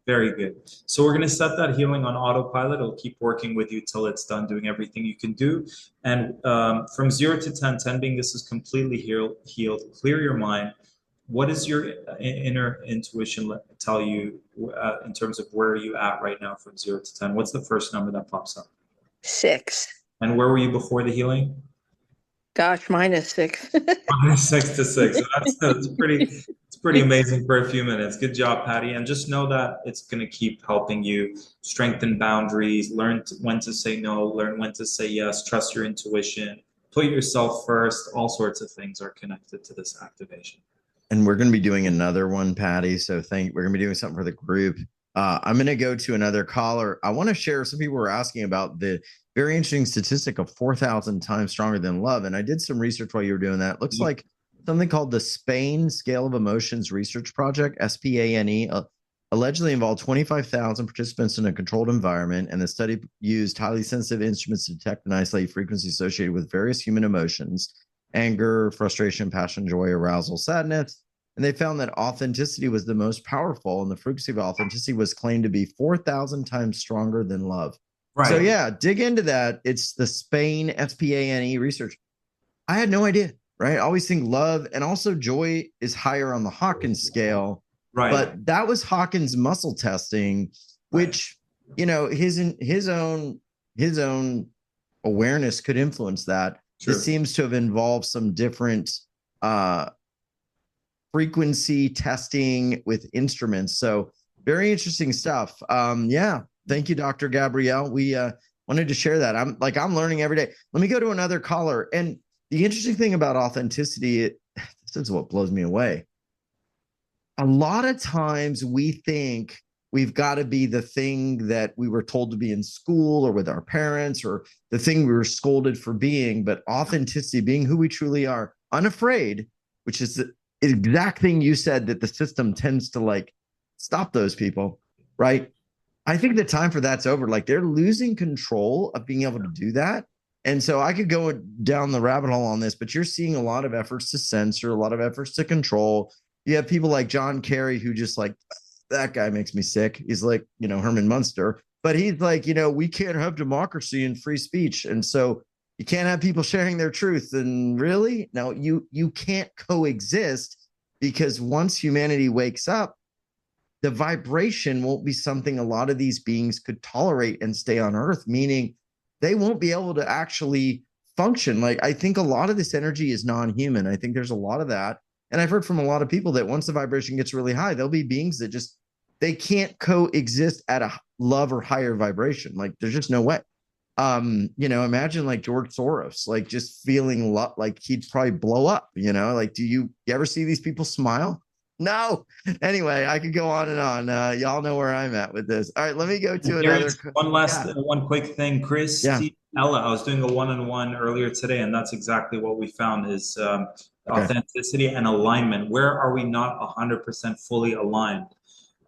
S3: Very good. So we're going to set that healing on autopilot. It'll keep working with you till it's done doing everything you can do. And from 0 to 10, 10 being this is completely healed, clear your mind. What does your inner intuition tell you in terms of where are you at right now from 0 to 10? What's the first number that pops up?
S4: 6.
S3: And where were you before the healing?
S4: Gosh, -6.
S3: -6 to 6. It's pretty amazing for a few minutes. Good job, Patty. And just know that it's going to keep helping you strengthen boundaries, learn when to say no, learn when to say yes, trust your intuition, put yourself first. All sorts of things are connected to this activation.
S2: And we're going to be doing another one, Patty. So we're going to be doing something for the group. I'm going to go to another caller. I want to share, some people were asking about the very interesting statistic of 4,000 times stronger than love. And I did some research while you were doing that. It looks like something called the Spain Scale of Emotions Research Project, SPANE, allegedly involved 25,000 participants in a controlled environment. And the study used highly sensitive instruments to detect and isolate frequencies associated with various human emotions: anger, frustration, passion, joy, arousal, sadness. And they found that authenticity was the most powerful, and the frequency of authenticity was claimed to be 4,000 times stronger than love. Right. So yeah, dig into that. It's the Spain SPANE research. I had no idea, right? I always think love and also joy is higher on the Hawkins scale. Right. But that was Hawkins muscle testing, which, you know, his own awareness could influence that. True. It seems to have involved some different frequency testing with instruments. So very interesting stuff. Yeah. Thank you, Dr. Gabrielle. We wanted to share that. I'm learning every day. Let me go to another caller. And the interesting thing about authenticity, this is what blows me away. A lot of times we think we've got to be the thing that we were told to be in school or with our parents, or the thing we were scolded for being. But authenticity, being who we truly are, unafraid, which is the exact thing you said, that the system tends to like stop those people, right? I think the time for that's over. Like, they're losing control of being able to do that. And so I could go down the rabbit hole on this, but you're seeing a lot of efforts to censor, a lot of efforts to control. You have people like John Kerry who just like, that guy makes me sick. He's like, you know, Herman Munster, but he's like, you know, we can't have democracy and free speech. And so you can't have people sharing their truth. And really, no, you can't coexist, because once humanity wakes up, the vibration won't be something a lot of these beings could tolerate and stay on Earth, meaning they won't be able to actually function. Like, I think a lot of this energy is non-human. I think there's a lot of that. And I've heard from a lot of people that once the vibration gets really high, there'll be beings that just, they can't coexist at a love or higher vibration. Like, there's just no way. You know, imagine like George Soros, like just feeling like he'd probably blow up, you know, like, do you ever see these people smile? No. Anyway, I could go on and on. Y'all know where I'm at with this. All right, let me go to another.
S3: One quick thing, Chris. Yeah. Ella, I was doing a one-on-one earlier today, and that's exactly what we found is authenticity and alignment. Where are we not 100% fully aligned?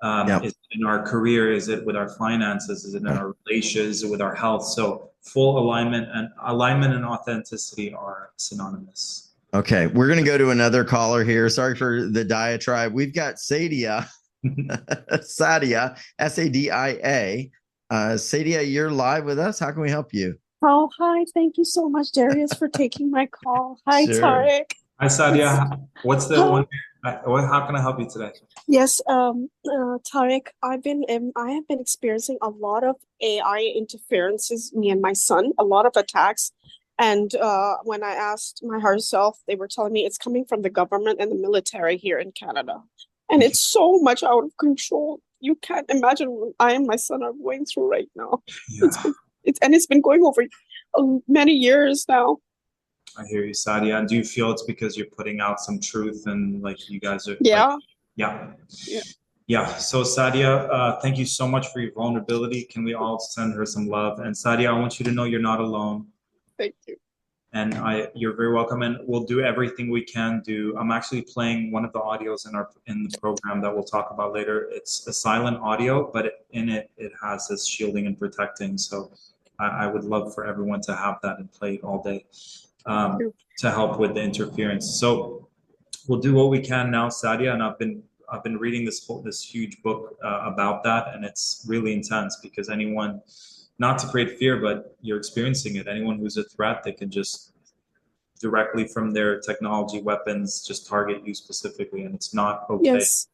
S3: Is it in our career? Is it with our finances? Is it in our relations? Is it with our health? So full alignment and authenticity are synonymous. Okay, we're going to go to another caller here. Sorry for the diatribe. We've got Sadia, Sadia, S-A-D-I-A. Sadia, you're live with us. How can we help you?
S5: Oh, hi. Thank you so much, Darius, for taking my call. Hi, sure. Tarek.
S3: Hi, Sadia. What's the one? How can I help you today?
S5: Yes, Tarek, I have been experiencing a lot of AI interferences, me and my son, a lot of attacks. And when I asked my higher self, they were telling me it's coming from the government and the military here in Canada. And it's so much out of control. You can't imagine what I and my son are going through right now. Yeah. It's been going over many years now.
S3: I hear you, Sadia. And do you feel it's because you're putting out some truth and like you guys are?
S5: Yeah.
S3: Yeah. So Sadia, thank you so much for your vulnerability. Can we all send her some love? And Sadia, I want you to know you're not alone.
S5: Thank you.
S3: And you're very welcome. And we'll do everything we can do. I'm actually playing one of the audios in the program that we'll talk about later. It's a silent audio, but in it has this shielding and protecting. So I would love for everyone to have that and play it all day to help with the interference. So we'll do what we can now, Sadia. And I've been reading this huge book about that, and it's really intense because anyone, not to create fear, but you're experiencing it. Anyone who's a threat, they can just directly from their technology weapons just target you specifically, and it's not okay.
S5: Yes.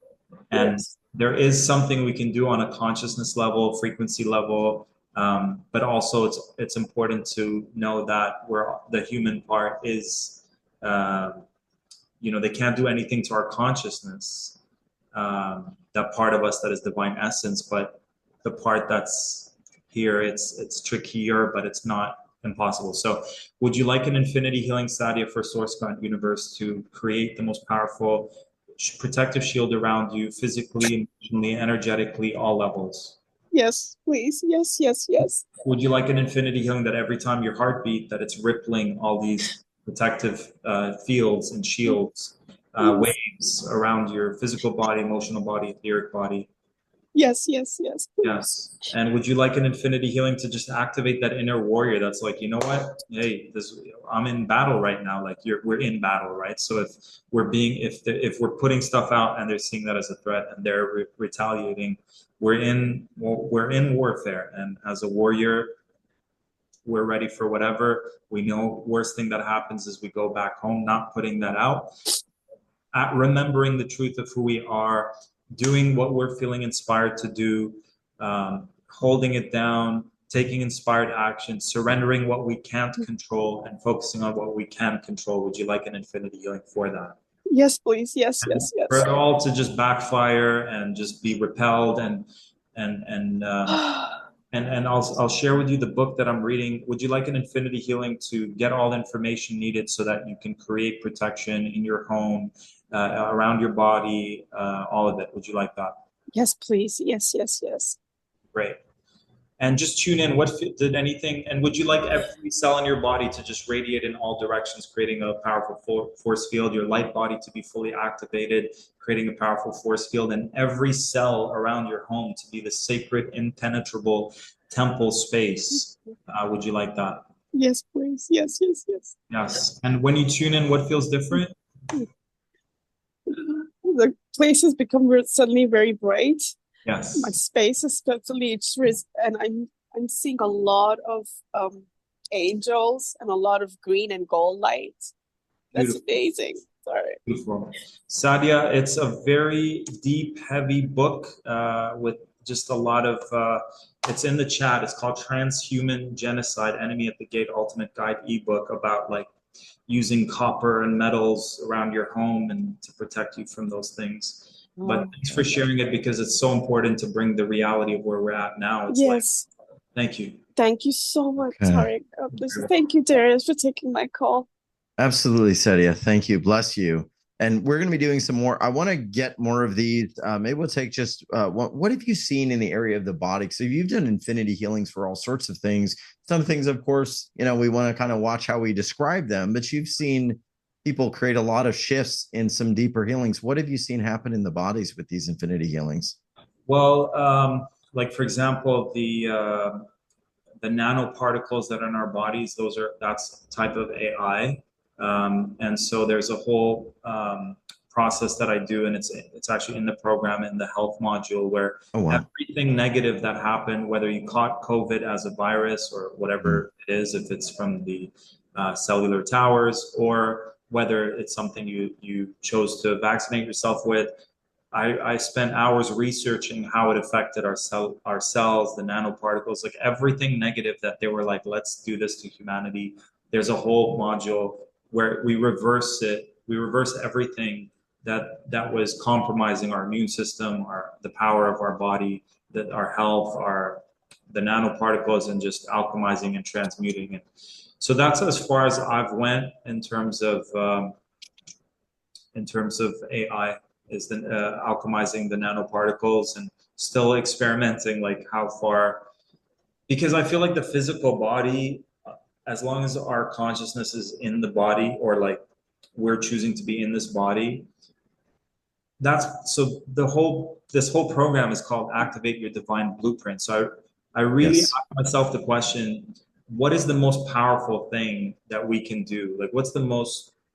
S3: And there is something we can do on a consciousness level, frequency level, but also it's important to know that the human part is, they can't do anything to our consciousness, that part of us that is divine essence, but the part that's here, it's trickier, but it's not impossible. So would you like an infinity healing, Sadia, for Source God Universe to create the most powerful protective shield around you, physically, emotionally, energetically, all levels?
S5: Yes, please. Yes, yes, yes.
S3: Would you like an infinity healing that every time your heart beat, that it's rippling all these protective fields and shields, waves around your physical body, emotional body, etheric body?
S5: Yes, yes, yes.
S3: Yes. And would you like an infinity healing to just activate that inner warrior that's like, you know what? Hey, I'm in battle right now. Like we're in battle, right? So if we're putting stuff out and they're seeing that as a threat and they're retaliating, we're in warfare. And as a warrior, we're ready for whatever. We know worst thing that happens is we go back home, not putting that out, remembering the truth of who we are, doing what we're feeling inspired to do, holding it down, taking inspired action, surrendering what we can't control and focusing on what we can control. Would you like an infinity healing for that?
S5: Yes, please. Yes, yes, yes.
S3: For it all to just backfire and just be repelled and I'll share with you the book that I'm reading. Would you like an infinity healing to get all the information needed so that you can create protection in your home, around your body, all of it? Would you like that?
S5: Yes, please. Yes, yes, yes.
S3: Great. And just tune in. And would you like every cell in your body to just radiate in all directions, creating a powerful force field, your light body to be fully activated, creating a powerful force field, and every cell around your home to be the sacred, impenetrable temple space? Would you like that?
S5: Yes, please. Yes, yes, yes.
S3: Yes. And when you tune in, what feels different?
S5: The place has become suddenly very bright.
S3: Yes.
S5: My space especially, and I'm seeing a lot of angels and a lot of green and gold lights. That's
S3: Beautiful.
S5: amazing. Sorry.
S3: Beautiful. Sadia, it's a very deep, heavy book with just a lot of, it's in the chat. It's called Transhuman Genocide, Enemy at the Gate Ultimate Guide ebook about like using copper and metals around your home and to protect you from those things. But thanks for sharing it because it's so important to bring the reality of where we're at now. It's
S5: yes.
S3: Like, thank you.
S5: Thank you so much, Tariq. Thank you, Darius, for taking my call.
S2: Absolutely, Sadia. Thank you. Bless you. And we're going to be doing some more. I want to get more of these. Maybe we'll take just what have you seen in the area of the body? So you've done infinity healings for all sorts of things. Some things, of course, we want to kind of watch how we describe them, but you've seen people create a lot of shifts in some deeper healings. What have you seen happen in the bodies with these infinity healings?
S3: Well, like for example, the nanoparticles that are in our bodies, that's a type of AI. And so there's a whole process that I do, and it's actually in the program in the health module where everything negative that happened, whether you caught COVID as a virus or whatever it is, if it's from the cellular towers or whether it's something you chose to vaccinate yourself with, I spent hours researching how it affected our cells, the nanoparticles, like everything negative that they were like, let's do this to humanity. There's a whole module where we reverse it. We reverse everything that was compromising our immune system, the power of our body, our health, the nanoparticles, and just alchemizing and transmuting it. So that's as far as I've went in terms of AI, is the alchemizing the nanoparticles and still experimenting like how far, because I feel like the physical body, as long as our consciousness is in the body or like we're choosing to be in this body, this whole program is called Activate Your Divine Blueprint. So I really ask myself the question, what is the most powerful thing that we can do? Like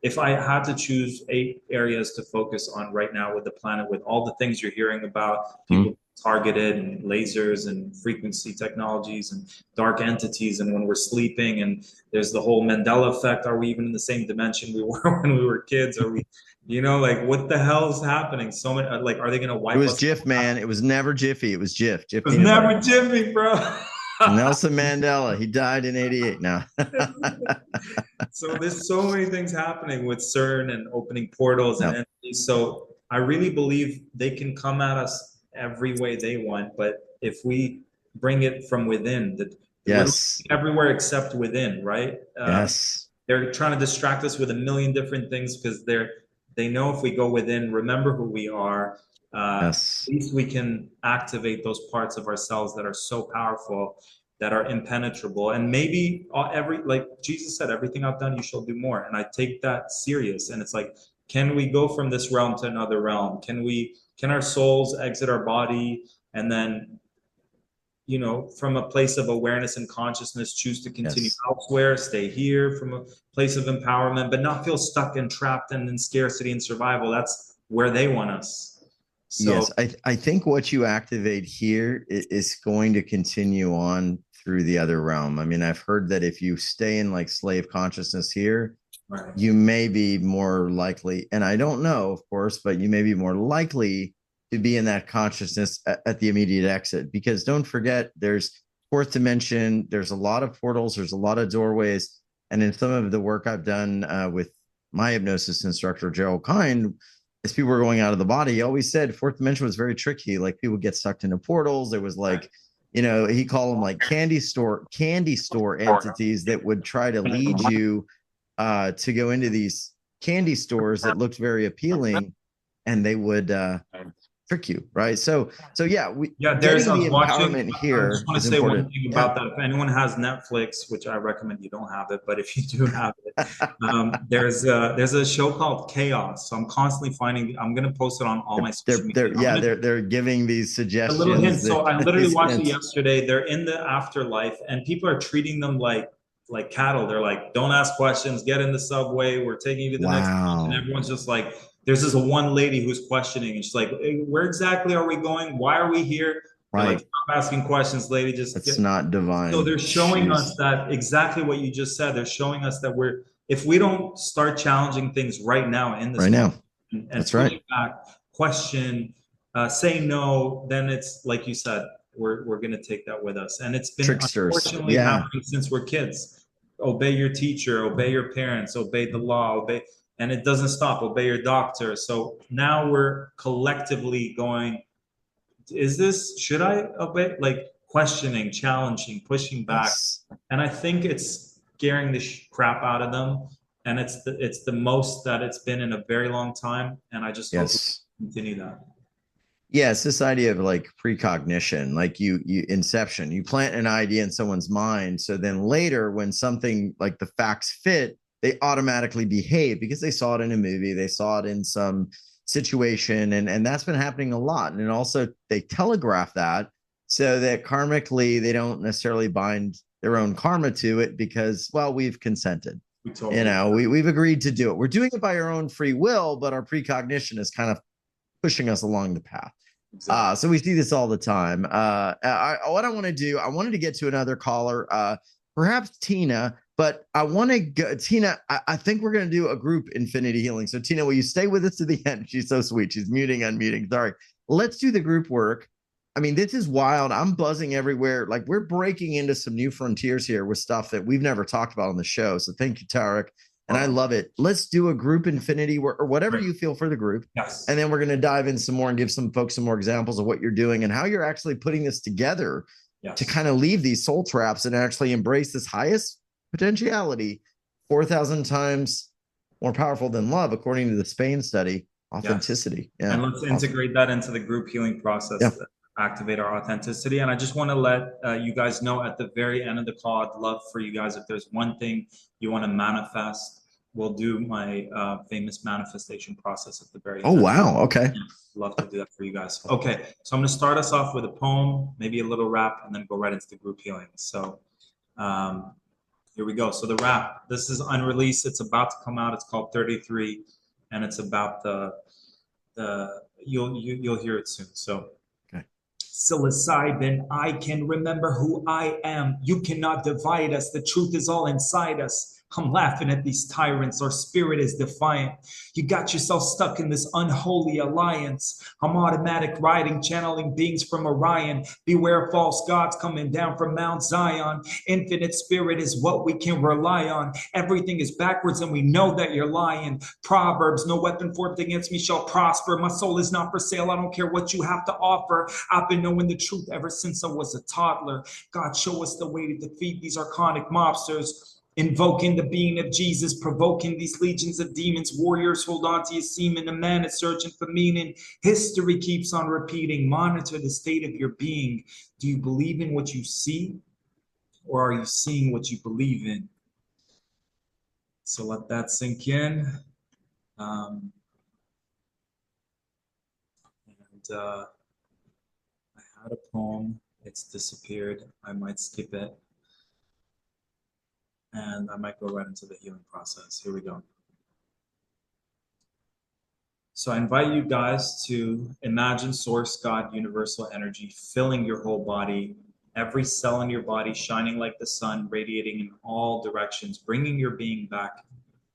S3: if I had to choose 8 areas to focus on right now with the planet, with all the things you're hearing about, people targeted and lasers and frequency technologies and dark entities, and when we're sleeping, and there's the whole Mandela effect. Are we even in the same dimension we were when we were kids? Are we, like what the hell is happening? So many, like, are they going to wipe us?
S2: It was Jiff, man. It was never Jiffy. It was Jiff.
S3: It was never Jiffy, bro.
S2: Nelson Mandela. He died in '88 now.
S3: So there's so many things happening with CERN and opening portals and entities. So I really believe they can come at us every way they want, but if we bring it from within, that We're
S2: Yes.
S3: everywhere except within, right?
S2: Yes.
S3: They're trying to distract us with a million different things because they know if we go within, remember who we are, at
S2: Yes.
S3: least we can activate those parts of ourselves that are so powerful, that are impenetrable. And maybe like Jesus said, everything I've done, you shall do more. And I take that serious. And it's like, can we go from this realm to another realm? Can our souls exit our body and then, from a place of awareness and consciousness, choose to continue
S2: Yes.
S3: elsewhere, stay here from a place of empowerment, but not feel stuck and trapped and in scarcity and survival? That's where they want us. So,
S2: yes, I think what you activate here is going to continue on through the other realm. I mean, I've heard that if you stay in like slave consciousness here,
S3: right.
S2: you may be more likely, and I don't know, of course, but you may be more likely to be in that consciousness at the immediate exit. Because don't forget, there's fourth dimension, there's a lot of portals, there's a lot of doorways. And in some of the work I've done with my hypnosis instructor, Gerald Kine, as people were going out of the body, he always said fourth dimension was very tricky. Like people get sucked into portals. There was like, he called them like candy store entities that would try to lead you to go into these candy stores that looked very appealing, and they would trick you, right? So yeah,
S3: There's
S2: getting the
S3: watching.
S2: empowerment
S3: I
S2: here
S3: just want to
S2: is
S3: say
S2: important.
S3: one thing about that. If anyone has Netflix, which I recommend you don't have it, but if you do have it, there's a show called Chaos. So I'm constantly finding. I'm gonna post it on all my social media.
S2: They're giving these
S3: A
S2: suggestions.
S3: little hint. So I literally watched it
S2: hints.
S3: yesterday. They're in the afterlife, and people are treating them like cattle. They're like, don't ask questions, get in the subway, we're taking you to the next one. And everyone's just like, there's this one lady who's questioning, and she's like, hey, where exactly are we going? Why are we here? They're like, stop asking questions, lady.
S2: It's not divine.
S3: So they're showing us that exactly what you just said. They're showing us that if we don't start challenging things right now in this
S2: moment,
S3: and
S2: that's
S3: push back, question, say no, then it's like you said, we're going to take that with us. And it's been unfortunately happening since we're kids. Obey your teacher, obey your parents, obey the law, and it doesn't stop. Obey your doctor. So now we're collectively going, should I obey? Like questioning, challenging, pushing back. Yes. And I think it's scaring the crap out of them. And it's the most that it's been in a very long time. And I just hope we continue that.
S2: Yeah, it's this idea of like precognition, like you inception, you plant an idea in someone's mind. So then later when something like the facts fit, they automatically behave because they saw it in a movie, they saw it in some situation. And that's been happening a lot. And also they telegraph that so that karmically, they don't necessarily bind their own karma to it because, well, we've consented. We've agreed to do it. We're doing it by our own free will, but our precognition is kind of pushing us along the path. Exactly. So we see this all the time. What I want to do, I wanted to get to another caller, perhaps Tina, but I want to go, Tina, I think we're going to do a group infinity healing. So Tina, will you stay with us to the end? She's so sweet. She's muting, unmuting. Sorry. Let's do the group work. I mean, this is wild. I'm buzzing everywhere. Like we're breaking into some new frontiers here with stuff that we've never talked about on the show. So thank you, Tarek. And I love it. Let's do a group infinity or whatever you feel for the group.
S3: Yes.
S2: And then we're going to dive in some more and give some folks some more examples of what you're doing and how you're actually putting this together to kind of leave these soul traps and actually embrace this highest potentiality, 4,000 times more powerful than love, according to the Spain study, authenticity.
S3: Yeah. And let's integrate that into the group healing process. Activate our authenticity. And I just want to let you guys know at the very end of the call, I'd love for you guys, if there's one thing you want to manifest, we'll do my famous manifestation process at the very end.
S2: Oh, wow. Okay.
S3: Yeah, love to do that for you guys. Okay. So I'm going to start us off with a poem, maybe a little rap, and then go right into the group healing. So here we go. So the rap, this is unreleased. It's about to come out. It's called 33. And it's about you'll hear it soon. So psilocybin, I can remember who I am. You cannot divide us. The truth is all inside us. I'm laughing at these tyrants. Our spirit is defiant. You got yourself stuck in this unholy alliance. I'm automatic riding, channeling beings from Orion. Beware false gods coming down from Mount Zion. Infinite spirit is what we can rely on. Everything is backwards and we know that you're lying. Proverbs, no weapon formed against me shall prosper. My soul is not for sale. I don't care what you have to offer. I've been knowing the truth ever since I was a toddler. God, show us the way to defeat these archonic mobsters. Invoking the being of Jesus, provoking these legions of demons. Warriors, hold on to your semen. A man is searching for meaning. History keeps on repeating. Monitor the state of your being. Do you believe in what you see, or are you seeing what you believe in? So let that sink in. I had a poem. It's disappeared. I might skip it. And I might go right into the healing process. Here we go. So I invite you guys to imagine source, God, universal energy filling your whole body, every cell in your body shining like the sun, radiating in all directions, bringing your being back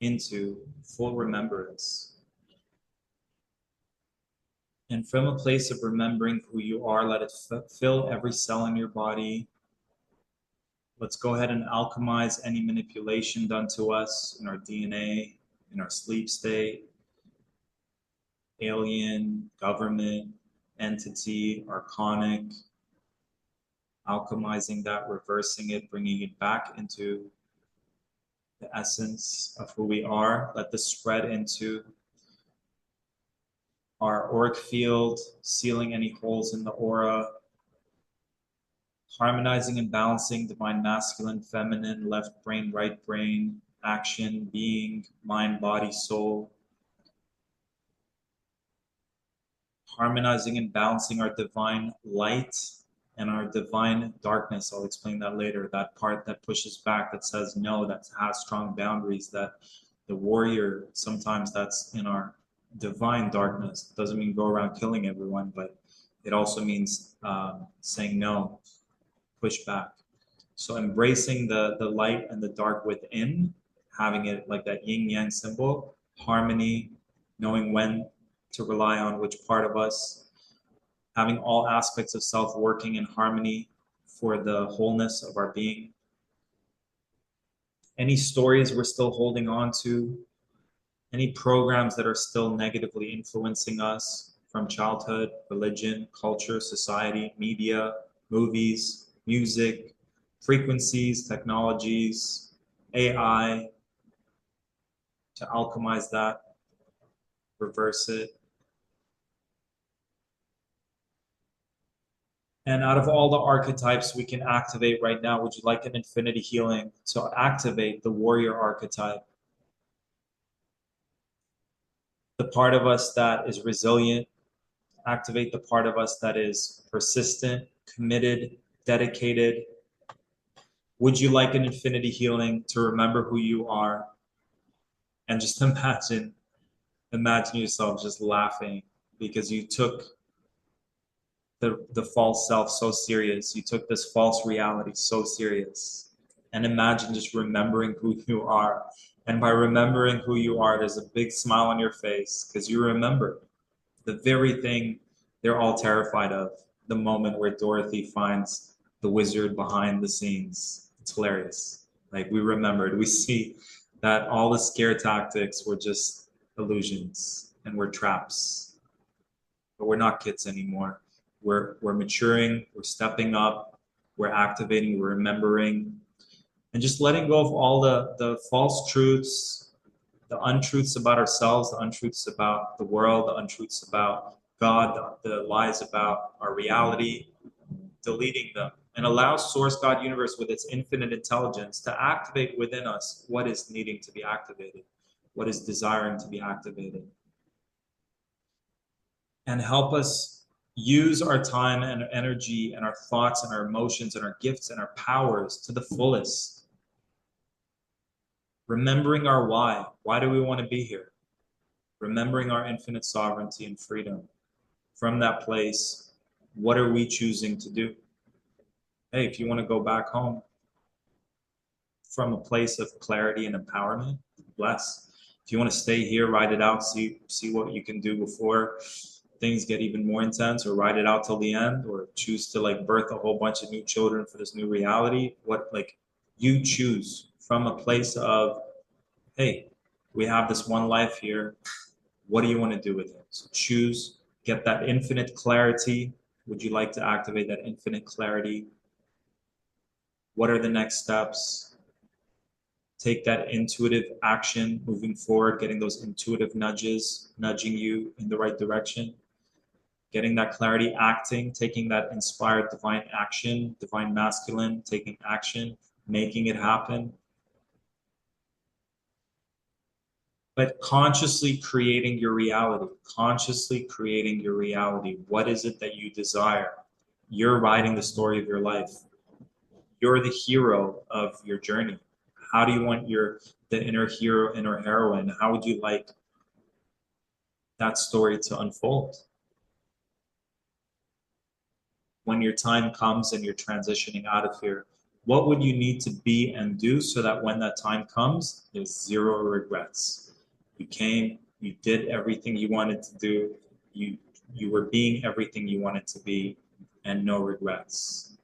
S3: into full remembrance. And from a place of remembering who you are, let it fill every cell in your body. Let's go ahead and alchemize any manipulation done to us in our DNA, in our sleep state, alien, government, entity, archonic, alchemizing that, reversing it, bringing it back into the essence of who we are. Let this spread into our auric field, sealing any holes in the aura, harmonizing and balancing divine masculine, feminine, left brain, right brain, action, being, mind, body, soul. Harmonizing and balancing our divine light and our divine darkness. I'll explain that later. That part that pushes back, that says no, that has strong boundaries, that the warrior, sometimes that's in our divine darkness. Doesn't mean go around killing everyone, but it also means saying no, push back. So embracing the light and the dark within, having it like that yin yang symbol, harmony, knowing when to rely on which part of us, having all aspects of self working in harmony for the wholeness of our being. Any stories we're still holding on to, any programs that are still negatively influencing us from childhood, religion, culture, society, media, movies, music, frequencies, technologies, AI, to alchemize that, reverse it. And out of all the archetypes we can activate right now, would you like an infinity healing to activate the warrior archetype? The part of us that is resilient, activate the part of us that is persistent, committed, dedicated. Would you like an infinity healing to remember who you are? And just imagine yourself just laughing because you took the false self so serious. You took this false reality so serious. And imagine just remembering who you are. And by remembering who you are, there's a big smile on your face because you remember the very thing they're all terrified of, the moment where Dorothy finds the wizard behind the scenes. It's hilarious. Like, we remembered. We see that all the scare tactics were just illusions and were traps. But we're not kids anymore. We're maturing, we're stepping up, we're activating, we're remembering, and just letting go of all the false truths, the untruths about ourselves, the untruths about the world, the untruths about God, the lies about our reality, deleting them, and allow Source God Universe with its infinite intelligence to activate within us what is needing to be activated, what is desiring to be activated, and help us use our time and our energy and our thoughts and our emotions and our gifts and our powers to the fullest. Remembering our why. Why do we want to be here? Remembering our infinite sovereignty and freedom. From that place, what are we choosing to do? Hey, if you want to go back home, from a place of clarity and empowerment, bless. If you want to stay here, ride it out, see what you can do before things get even more intense, or ride it out till the end, or choose to like birth a whole bunch of new children for this new reality. What, like, you choose from a place of, hey, we have this one life here. What do you want to do with it? So choose, get that infinite clarity. Would you like to activate that infinite clarity? What are the next steps? Take that intuitive action moving forward, getting those intuitive nudges, nudging you in the right direction. Getting that clarity, acting, taking that inspired divine action, divine masculine, taking action, making it happen. But consciously creating your reality, consciously creating your reality. What is it that you desire? You're writing the story of your life. You're the hero of your journey. How do you want the inner hero, inner heroine? How would you like that story to unfold? When your time comes and you're transitioning out of here, what would you need to be and do so that when that time comes, there's zero regrets? You came, you did everything you wanted to do, you were being everything you wanted to be, and no regrets.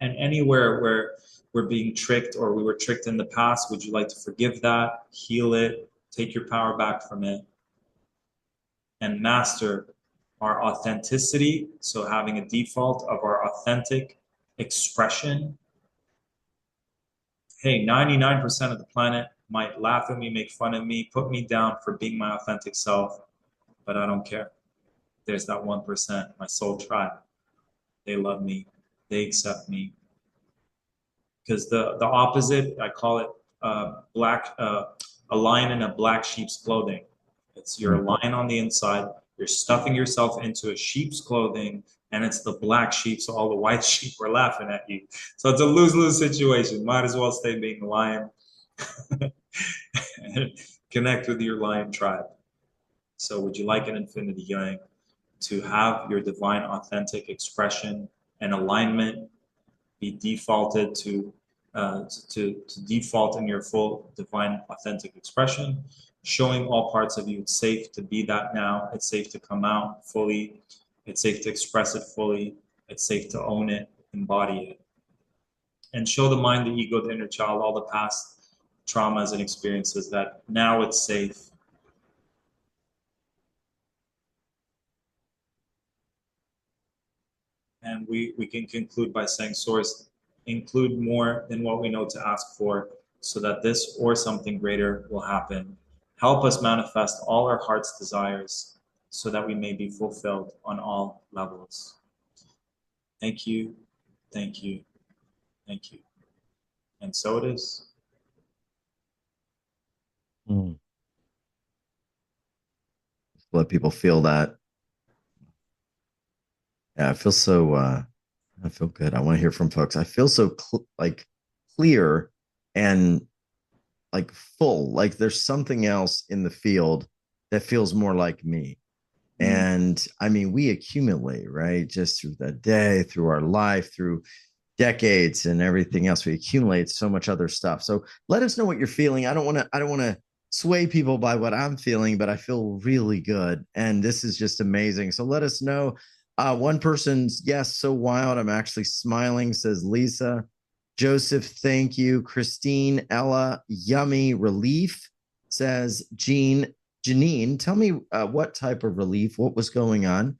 S3: And anywhere where we're being tricked or we were tricked in the past, would you like to forgive that, heal it, take your power back from it, and master our authenticity? So having a default of our authentic expression. Hey, 99% of the planet might laugh at me, make fun of me, put me down for being my authentic self, but I don't care. There's that 1%, my soul tribe. They love me. They accept me. Because the opposite, I call it a lion in a black sheep's clothing. It's you're a lion on the inside. You're stuffing yourself into a sheep's clothing, and it's the black sheep, so all the white sheep are laughing at you. So it's a lose-lose situation. Might as well stay being a lion. And connect with your lion tribe. So would you like an infinity yang to have your divine authentic expression and alignment be defaulted to default in your full divine authentic expression, showing all parts of you? It's safe to be that now. It's safe to come out fully. It's safe to express it fully. It's safe to own it, embody it, and show the mind, the ego, the inner child, all the past traumas and experiences that now it's safe. And we can conclude by saying, Source, include more than what we know to ask for, so that this or something greater will happen. Help us manifest all our heart's desires so that we may be fulfilled on all levels. Thank you, thank you, thank you. And so it is.
S2: Let people feel that. Yeah, I feel so I feel good. I want to hear from folks. I feel so clear and like full, like there's something else in the field that feels more like me. And I mean, we accumulate, right? Just through the day, through our life, through decades and everything else. We accumulate so much other stuff. So let us know what you're feeling. I don't want to sway people by what I'm feeling, but I feel really good. And this is just amazing. So let us know. One person's, yes, so wild. I'm actually smiling, says Lisa. Joseph, thank you. Christine, Ella, yummy relief, says Janine, tell me what type of relief, what was going on?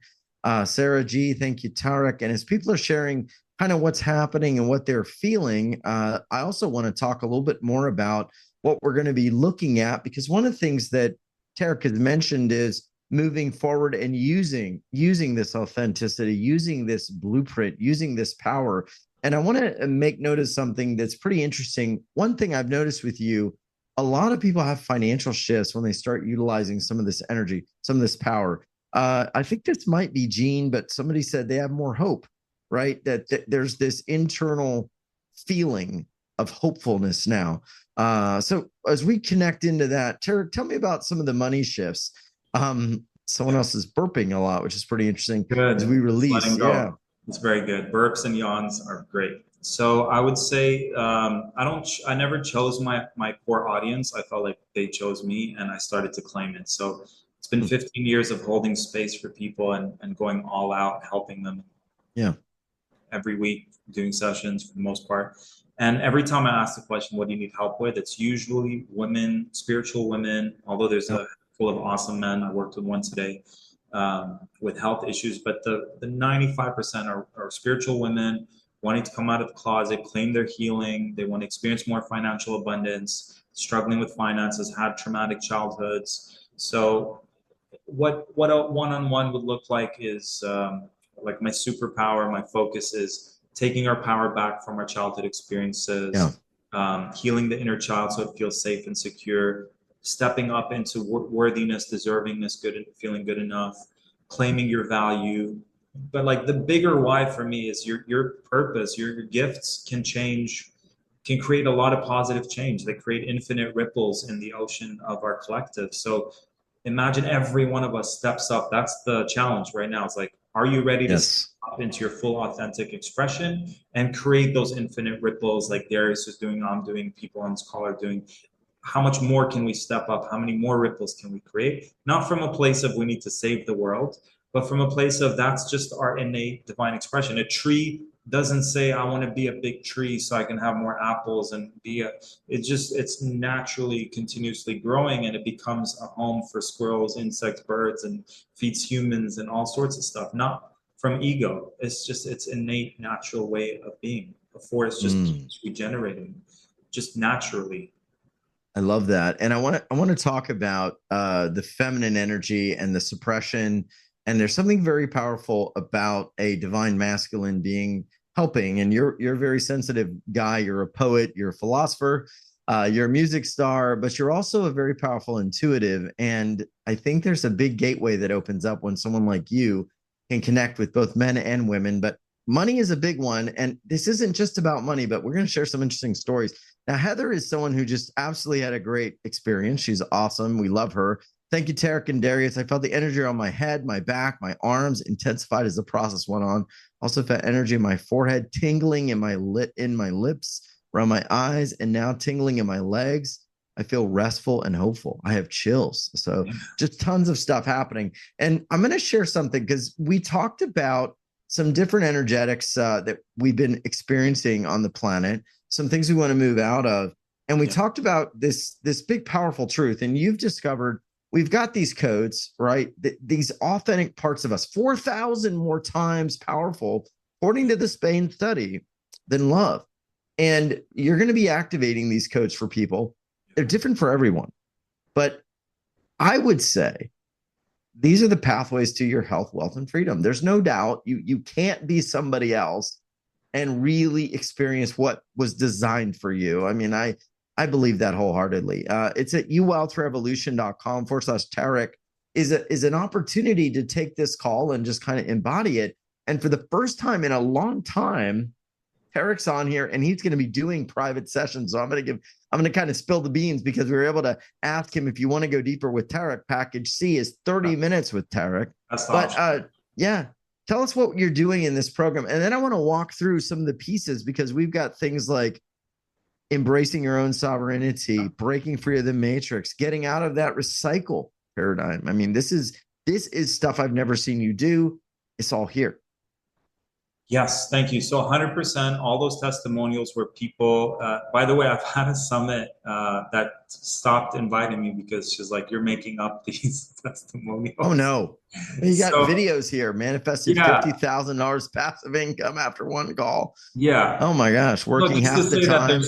S2: Sarah G, thank you, Tarek. And as people are sharing kind of what's happening and what they're feeling, I also want to talk a little bit more about what we're going to be looking at, because one of the things that Tarek has mentioned is moving forward and using this authenticity, using this blueprint, using this power. And I want to make note of something that's pretty interesting. One thing I've noticed with you, a lot of people have financial shifts when they start utilizing some of this energy, some of this power. I think this might be Gene, but somebody said they have more hope, right? That there's this internal feeling of hopefulness now. So as we connect into that, Tarek, tell me about some of the money shifts. Someone else is burping a lot, which is pretty interesting.
S3: Good.
S2: As we release, yeah.
S3: It's very good. Burps and yawns are great. So I would say I never chose my core audience. I felt like they chose me, and I started to claim it. So it's been 15 years of holding space for people and going all out, helping them.
S2: Yeah.
S3: Every week, doing sessions for the most part. And every time I ask the question, what do you need help with? It's usually women, spiritual women, although there's a full of awesome men. I worked with one today with health issues, but the 95% are spiritual women wanting to come out of the closet, claim their healing. They want to experience more financial abundance, struggling with finances, had traumatic childhoods. So what a one-on-one would look like is like my superpower, my focus is taking our power back from our childhood experiences, healing the inner child so it feels safe and secure, stepping up into worthiness, deservingness, good and feeling good enough, claiming your value. But like the bigger why for me is your purpose, your gifts can change, can create a lot of positive change. They create infinite ripples in the ocean of our collective. So imagine every one of us steps up. That's the challenge right now. It's like, are you ready to step up into your full authentic expression and create those infinite ripples like Darius is doing, I'm doing, people on this call are doing? How much more can we step up? How many more ripples can we create? Not from a place of we need to save the world, but from a place of that's just our innate divine expression. A tree doesn't say I want to be a big tree so I can have more apples and be a, it's naturally continuously growing, and it becomes a home for squirrels, insects, birds, and feeds humans and all sorts of stuff, not from ego. It's just its innate natural way of being. Before it's just regenerating just naturally.
S2: I love that. And I want to talk about the feminine energy and the suppression. And there's something very powerful about a divine masculine being helping. And you're a very sensitive guy. You're a poet, you're a philosopher, you're a music star, but you're also a very powerful intuitive. And I think there's a big gateway that opens up when someone like you can connect with both men and women. But money is a big one. And this isn't just about money, but we're going to share some interesting stories. Now, Heather is someone who just absolutely had a great experience. She's awesome. We love her. Thank you, Tarek and Darius. I felt the energy on my head, my back, my arms intensified as the process went on. Also felt energy in my forehead, tingling in my lips, around my eyes, and now tingling in my legs. I feel restful and hopeful. I have chills. So just tons of stuff happening. And I'm going to share something because we talked about some different energetics that we've been experiencing on the planet, some things we want to move out of. And we talked about this big, powerful truth. And you've discovered we've got these codes, right? These authentic parts of us, 4,000 more times powerful, according to the Spain study, than love. And you're going to be activating these codes for people. They're different for everyone. But I would say these are the pathways to your health, wealth, and freedom. There's no doubt you can't be somebody else and really experience what was designed for you. I mean, I believe that wholeheartedly. It's at youwealthrevolution.com/Tarek is an opportunity to take this call and just kind of embody it. And for the first time in a long time, Tarek's on here and he's going to be doing private sessions. So I'm going to kind of spill the beans because we were able to ask him if you want to go deeper with Tarek. Package C is 30 minutes with Tarek.
S3: That's awesome.
S2: Yeah. Tell us what you're doing in this program. And then I want to walk through some of the pieces because we've got things like embracing your own sovereignty, breaking free of the matrix, getting out of that recycle paradigm. I mean, this is stuff I've never seen you do. It's all here.
S3: Yes, thank you. So 100%, all those testimonials were people, by the way, I've had a summit that stopped inviting me because she's like, you're making up these testimonials.
S2: Oh, no. You got videos here, manifested $50,000 passive income after one call.
S3: Yeah.
S2: Oh my gosh, working half the time.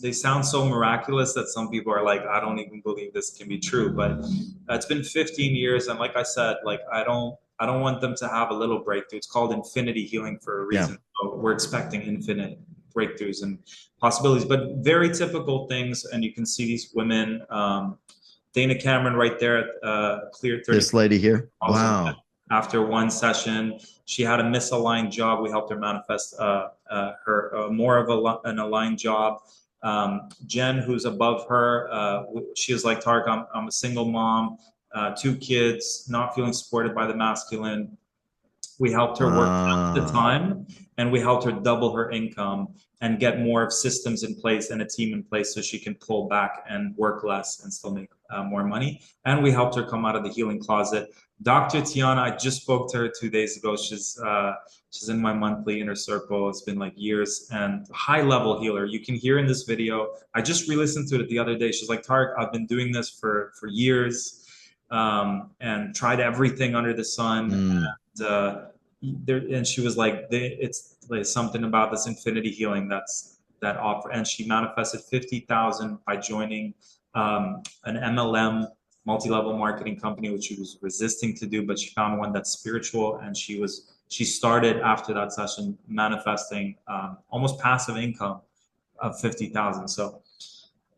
S3: They sound so miraculous that some people are like, I don't even believe this can be true. But it's been 15 years. And like I said, like, I don't want them to have a little breakthrough. It's called infinity healing for a reason. So we're expecting infinite breakthroughs and possibilities, but very typical things. And you can see these women, Dana Cameron right there at Clear 30.
S2: This lady here. Wow.
S3: After one session, she had a misaligned job. We helped her manifest her more of an aligned job. Jen, who's above her, she was like, Tarek, I'm a single mom, 2 kids, not feeling supported by the masculine. We helped her work at the time. and we helped her double her income and get more of systems in place and a team in place so she can pull back and work less and still make more money. And we helped her come out of the healing closet. Dr. Tiana, I just spoke to her 2 days ago. She's in my monthly inner circle. It's been like years, and high level healer. You can hear in this video. I just re-listened to it the other day. She's like, Tarek, I've been doing this for years, and tried everything under the sun. And she was like, it's like something about this infinity healing that offer. And she manifested 50,000 by joining an MLM, multi-level marketing company, which she was resisting to do, but she found one that's spiritual, and she started after that session manifesting almost passive income of 50,000. So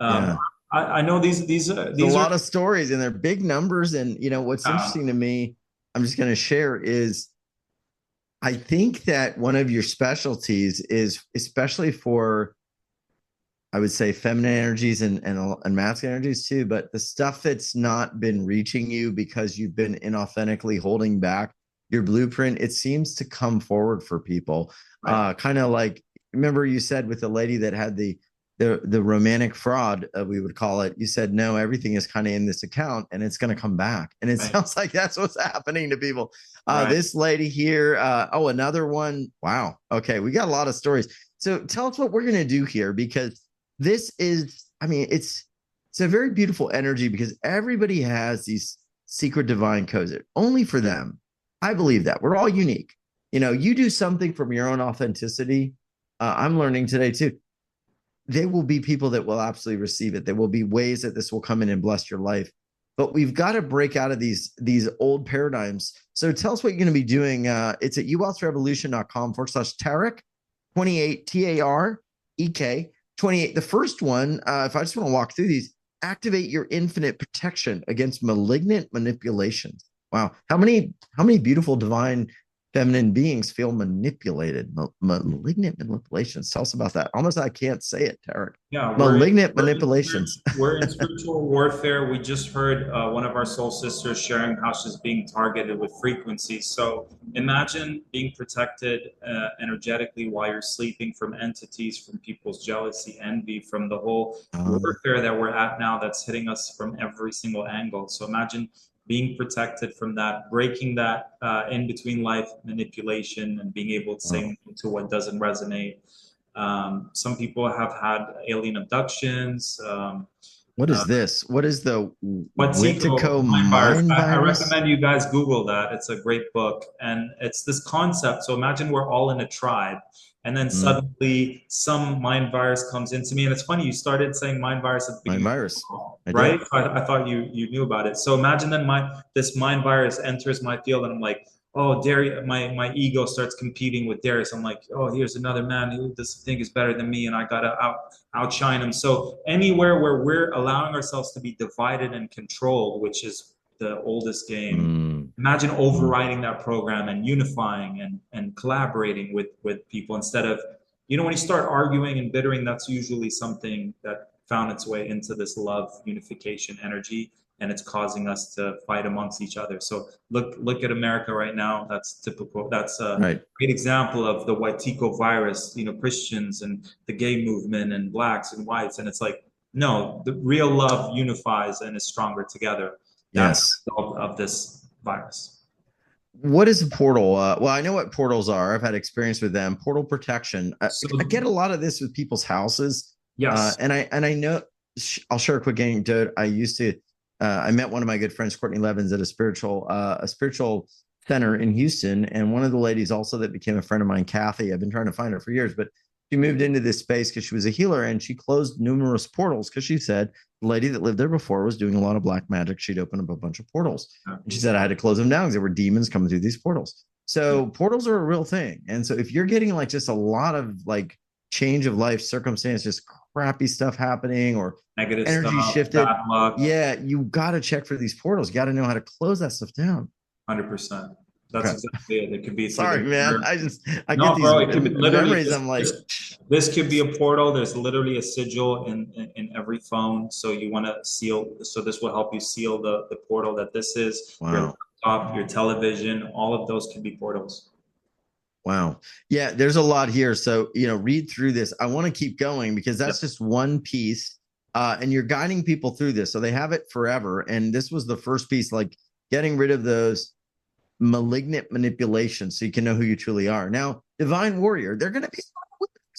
S3: I know these are
S2: a lot of stories, and they're big numbers. And what's interesting to me, I'm just going to share, is I think that one of your specialties is, especially for, I would say, feminine energies and masculine energies too, but the stuff that's not been reaching you because you've been inauthentically holding back your blueprint, it seems to come forward for people. Right. Kind of like, remember you said with the lady that had the romantic fraud, we would call it, you said, no, everything is kind of in this account and it's going to come back. And it sounds like that's what's happening to people. This lady here, another one. Wow. Okay. We got a lot of stories. So tell us what we're going to do here, because this is, it's a very beautiful energy, because everybody has these secret divine codes only for them. I believe that we're all unique. You do something from your own authenticity. I'm learning today too. There will be people that will absolutely receive it. There will be ways that this will come in and bless your life. But we've got to break out of these old paradigms. So tell us what you're going to be doing. It's at uwealthrevolution.com/Tarek 28, TAREK 28. The first one, if I just want to walk through these, activate your infinite protection against malignant manipulations. Wow. How many beautiful divine feminine beings feel manipulated? Malignant manipulations. Tell us about that. Almost I can't say it, Tarek.
S3: Yeah,
S2: malignant manipulations.
S3: We're in spiritual warfare. We just heard one of our soul sisters sharing how she's being targeted with frequencies. So imagine being protected energetically while you're sleeping from entities, from people's jealousy, envy, from the whole warfare that we're at now that's hitting us from every single angle. So imagine being protected from that, breaking that in between life manipulation, and being able to say no to what doesn't resonate. Some people have had alien abductions.
S2: What is this? What is the
S3: Wetiko mind virus? I recommend you guys Google that. It's a great book. And it's this concept. So imagine we're all in a tribe, and then suddenly some mind virus comes into me. And it's funny, you started saying mind virus at the beginning.
S2: Mind virus.
S3: Right? I thought you knew about it. So imagine then this mind virus enters my field, and I'm like, oh, Darius, my ego starts competing with Darius. I'm like, oh, here's another man who this thing is better than me, and I gotta outshine him. So anywhere where we're allowing ourselves to be divided and controlled, which is the oldest game, imagine overriding that program and unifying and collaborating with people, instead of, when you start arguing and bittering, that's usually something that found its way into this love unification energy, and it's causing us to fight amongst each other. So look at America right now. That's typical. That's a great example of the Wetiko virus, Christians and the gay movement and blacks and whites. And it's like, no, the real love unifies and is stronger together. That's the result of this virus.
S2: What is a portal? Well, I know what portals are. I've had experience with them. Portal protection. I get a lot of this with people's houses.
S3: Yes.
S2: And I know, I'll share a quick anecdote. I used to, I met one of my good friends, Courtney Levins, at a spiritual center in Houston. And one of the ladies also that became a friend of mine, Kathy, I've been trying to find her for years, but she moved into this space because she was a healer, and she closed numerous portals because she said the lady that lived there before was doing a lot of black magic. She'd open up a bunch of portals. And she said, I had to close them down because there were demons coming through these portals. So portals are a real thing. And so if you're getting like just a lot of like change of life circumstance, just crappy stuff happening, or
S3: negative
S2: energy
S3: stuff,
S2: shifted,
S3: bad luck,
S2: you got to check for these portals. You got to know how to close that stuff down.
S3: 100%. That's exactly it. It could be.
S2: Sorry, man. I get these
S3: memories.
S2: I'm like,
S3: this could be a portal. There's literally a sigil in every phone. So you want to seal. So this will help you seal the portal that this is.
S2: Wow.
S3: Your laptop, your television, all of those can be portals.
S2: Wow. Yeah, there's a lot here. So, read through this. I want to keep going because that's just one piece. And you're guiding people through this. So they have it forever. And this was the first piece, like getting rid of those malignant manipulations so you can know who you truly are. Now, divine warrior, they're going to be,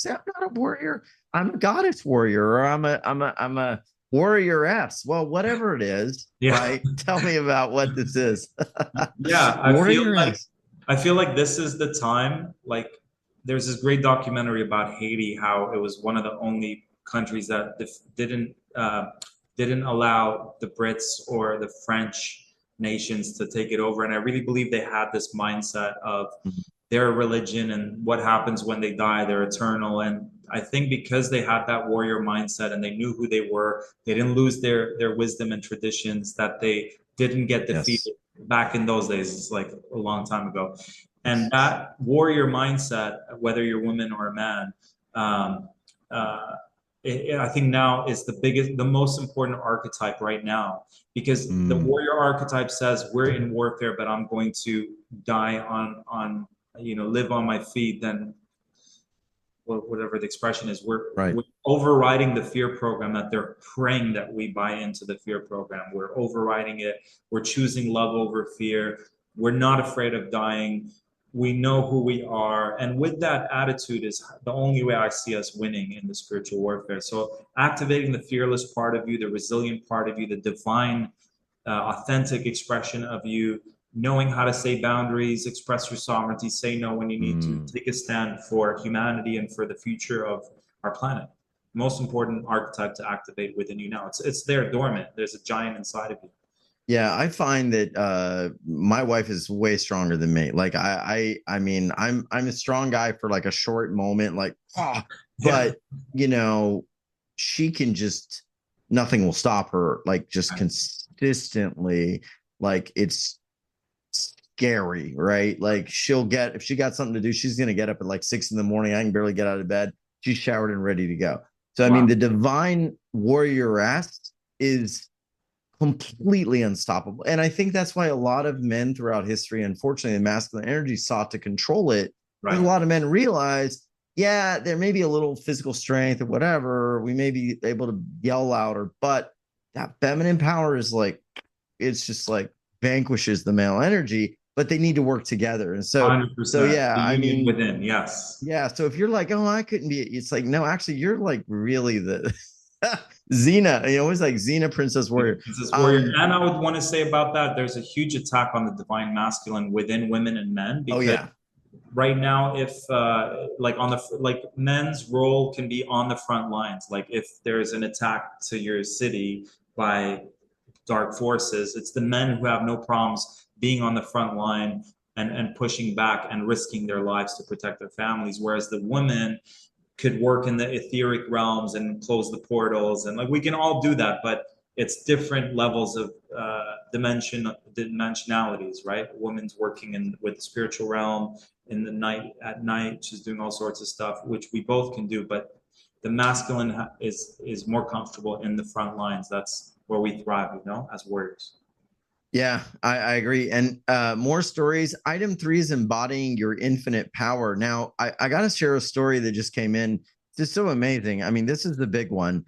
S2: I'm not a warrior. I'm a goddess warrior, or I'm a warrioress. Well, whatever it is, right? Tell me about what this is.
S3: Yeah, I feel like this is the time. Like, there's this great documentary about Haiti, how it was one of the only countries that didn't allow the Brits or the French nations to take it over. And I really believe they had this mindset of their religion and what happens when they die, they're eternal. And I think because they had that warrior mindset and they knew who they were, they didn't lose their wisdom and traditions, that they didn't get defeated back in those days. It's like a long time ago. And that warrior mindset, whether you're a woman or a man, I think now is the most important archetype right now, because the warrior archetype says we're in warfare, but I'm going to die on live on my feet. Then whatever the expression is, we're overriding the fear program that they're praying that we buy into the fear program. We're overriding it. We're choosing love over fear. We're not afraid of dying. We know who we are. And with that attitude is the only way I see us winning in the spiritual warfare. So activating the fearless part of you, the resilient part of you, the divine, authentic expression of you, knowing how to say boundaries, express your sovereignty, say no when you need to, take a stand for humanity and for the future of our planet. Most important archetype to activate within you now. It's there dormant. There's a giant inside of you.
S2: Yeah, I find that my wife is way stronger than me. Like I mean, I'm a strong guy for like a short moment, like, but she can just, nothing will stop her, like just consistently. Like it's scary, right? Like if she got something to do, she's gonna get up at like 6 a.m. I can barely get out of bed. She's showered and ready to go. So I mean, the divine warrioress is completely unstoppable. And I think that's why a lot of men throughout history, unfortunately, the masculine energy sought to control it. Because a lot of men realize, there may be a little physical strength or whatever. We may be able to yell louder, but that feminine power is like, it's just like vanquishes the male energy, but they need to work together. And so,
S3: 100%.
S2: I mean,
S3: within, yes.
S2: Yeah. So if you're like, oh, I couldn't be, it's like, no, actually, you're like really the Xena, always like Xena, Princess Warrior.
S3: Princess Warrior. And I would want to say about that, there's a huge attack on the divine masculine within women and men. Because right now, if men's role can be on the front lines. Like if there's an attack to your city by dark forces, it's the men who have no problems being on the front line and pushing back and risking their lives to protect their families. Whereas the women could work in the etheric realms and close the portals, and like we can all do that, but it's different levels of dimensionalities, right? A woman's working with the spiritual realm in the night, at night she's doing all sorts of stuff, which we both can do, but the masculine is more comfortable in the front lines. That's where we thrive, as warriors.
S2: Yeah, I agree. And more stories. Item 3 is embodying your infinite power. Now, I got to share a story that just came in. It's just so amazing. I mean, this is the big one.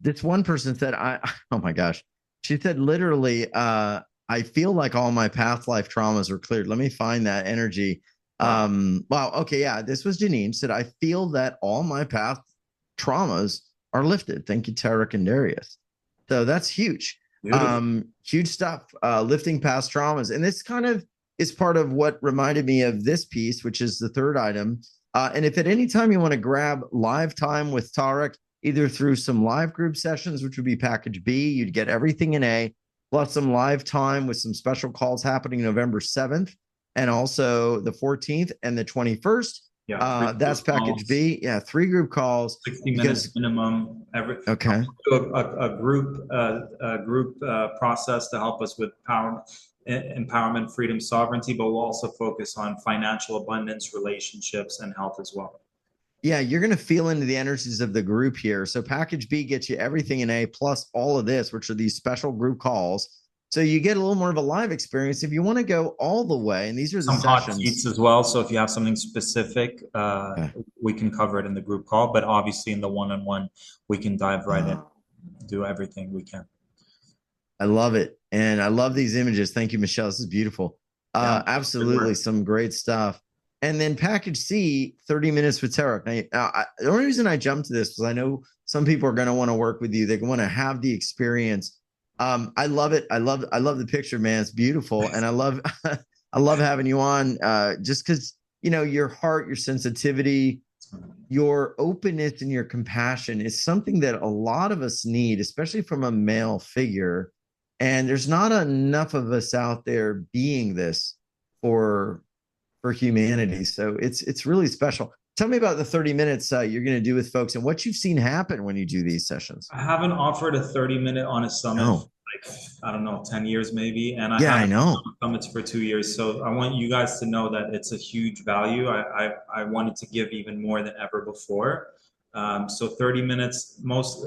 S2: This one person said, oh my gosh. She said, literally, I feel like all my past life traumas are cleared. Let me find that energy. Wow. Okay. Yeah. This was Janine. Said, I feel that all my past traumas are lifted. Thank you, Tarek and Darius. So that's huge. Huge stuff, lifting past traumas. And this kind of is part of what reminded me of this piece, which is the third item. And if at any time you want to grab live time with Tarek, either through some live group sessions, which would be package B, you'd get everything in A, plus some live time with some special calls happening November 7th and also the 14th and the 21st. That's package calls. B. Yeah, 3 group calls.
S3: 60 minutes minimum. A group process to help us with empowerment, freedom, sovereignty, but we'll also focus on financial abundance, relationships, and health as well.
S2: Yeah, you're going to feel into the energies of the group here. So package B gets you everything in A plus all of this, which are these special group calls. So you get a little more of a live experience. If you want to go all the way, and these are the
S3: some hot
S2: sessions
S3: seats as well. So if you have something specific,
S2: Okay.
S3: we can cover it in the group call. But obviously, in the one-on-one, we can dive right in, do everything we can.
S2: I love it. And I love these images. Thank you, Michelle. This is beautiful.
S3: Yeah,
S2: Absolutely. Some great stuff. And then package C, 30 minutes with Tarek. The only reason I jumped to this was I know some people are going to want to work with you. They want to have the experience. I love it. I love the picture, man. It's beautiful. And I love, I love having you on, just because, you know, your heart, your sensitivity, your openness and your compassion is something that a lot of us need, especially from a male figure. And there's not enough of us out there being this for humanity. So it's really special. Tell me about the 30 minutes you're going to do with folks and what you've seen happen when you do these sessions.
S3: I haven't offered a 30-minute on a summit for like, I don't know, 10 years maybe. And I haven't done summits for 2 years. So I want you guys to know that it's a huge value. I wanted to give even more than ever before. So 30 minutes,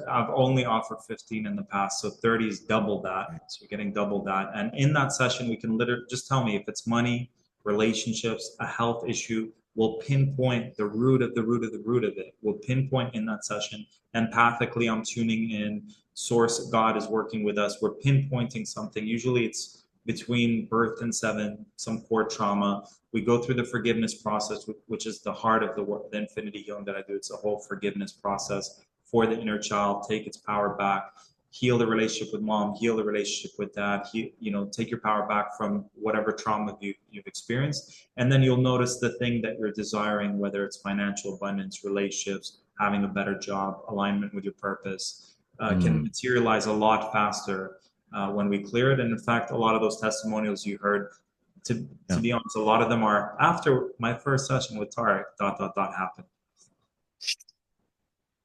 S3: I've only offered 15 in the past. So 30 is double that. So you're getting double that. And in that session, we can literally just tell me if it's money, relationships, a health issue. We'll pinpoint the root of the root of the root of it. We'll pinpoint in that session. Empathically, I'm tuning in. Source, God is working with us. We're pinpointing something. Usually it's between birth and 7, some core trauma. We go through the forgiveness process, which is the heart of the work, the infinity healing that I do. It's a whole forgiveness process for the inner child, take its power back, heal the relationship with mom, heal the relationship with dad, take your power back from whatever trauma you've experienced. And then you'll notice the thing that you're desiring, whether it's financial abundance, relationships, having a better job, alignment with your purpose, can materialize a lot faster when we clear it. And in fact, a lot of those testimonials you heard, to be honest, a lot of them are after my first session with Tarek, ... happened.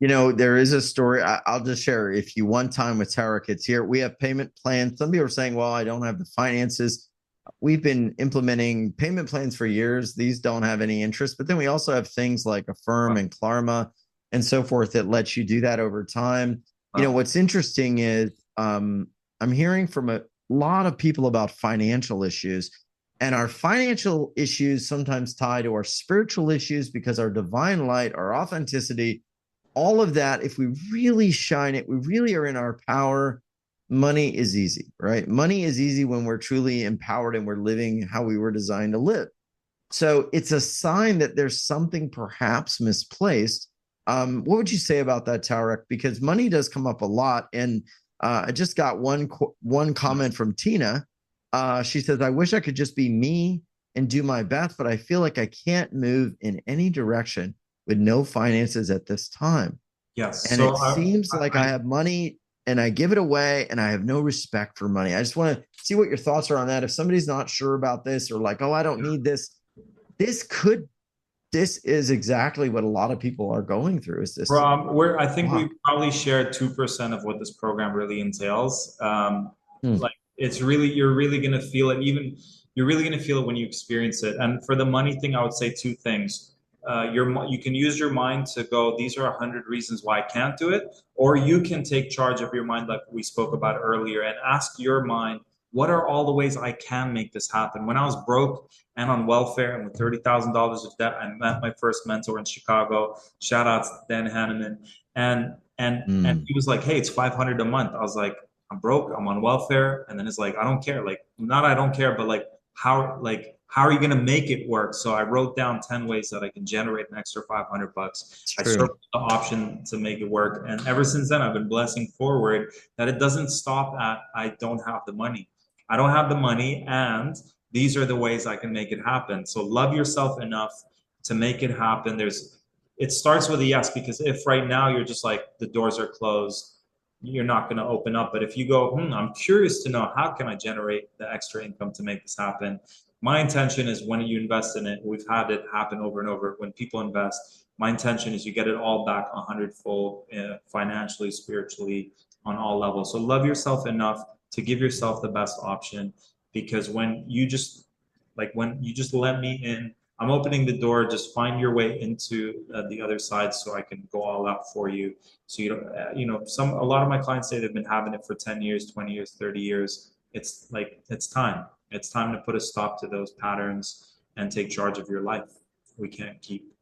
S2: You know, there is a story. I'll just share. If you want time with Tarek, it's here. We have payment plans. Some people are saying, well, I don't have the finances. We've been implementing payment plans for years. These don't have any interest. But then we also have things like Affirm and Klarma and so forth that lets you do that over time. You know, what's interesting is I'm hearing from a lot of people about financial issues. And our financial issues sometimes tie to our spiritual issues because our divine light, our authenticity, all of that, if we really shine it, we really are in our power. Money is easy, right? Money is easy when we're truly empowered and we're living how we were designed to live. So it's a sign that there's something perhaps misplaced. What would you say about that, Tarek? Because money does come up a lot. And I just got one comment from Tina. She says, I wish I could just be me and do my best, but I feel like I can't move in any direction with no finances at this time.
S3: Yes.
S2: And so it seems like I have money and I give it away and I have no respect for money. I just want to see what your thoughts are on that. If somebody's not sure about this or like, oh, I don't need this, this is exactly what a lot of people are going through. Is this?
S3: I think we probably shared 2% of what this program really entails. Like it's really, you're really going to feel it. You're really going to feel it when you experience it. And for the money thing, I would say 2 things. You can use your mind to go, these are 100 reasons why I can't do it. Or you can take charge of your mind like we spoke about earlier and ask your mind, what are all the ways I can make this happen? When I was broke and on welfare and with $30,000 of debt, I met my first mentor in Chicago. Shout out to Dan Hanneman. And he was like, hey, it's $500 a month. I was like, I'm broke, I'm on welfare. And then it's like, I don't care. Like, not I don't care, but like, how are you going to make it work? So I wrote down 10 ways that I can generate an extra $500. I circled the option to make it work. And ever since then, I've been blessing forward that it doesn't stop at, I don't have the money. I don't have the money. And these are the ways I can make it happen. So love yourself enough to make it happen. It starts with a yes, because if right now you're just like, the doors are closed, you're not going to open up. But if you go, I'm curious to know, how can I generate the extra income to make this happen? My intention is when you invest in it, we've had it happen over and over. When people invest, my intention is you get it all back 100-fold, financially, spiritually, on all levels. So love yourself enough to give yourself the best option, because when you just let me in, I'm opening the door. Just find your way into the other side, so I can go all out for you. So you don't, a lot of my clients say they've been having it for 10 years, 20 years, 30 years. it's like, it's time. It's time to put a stop to those patterns and take charge of your life. We can't keep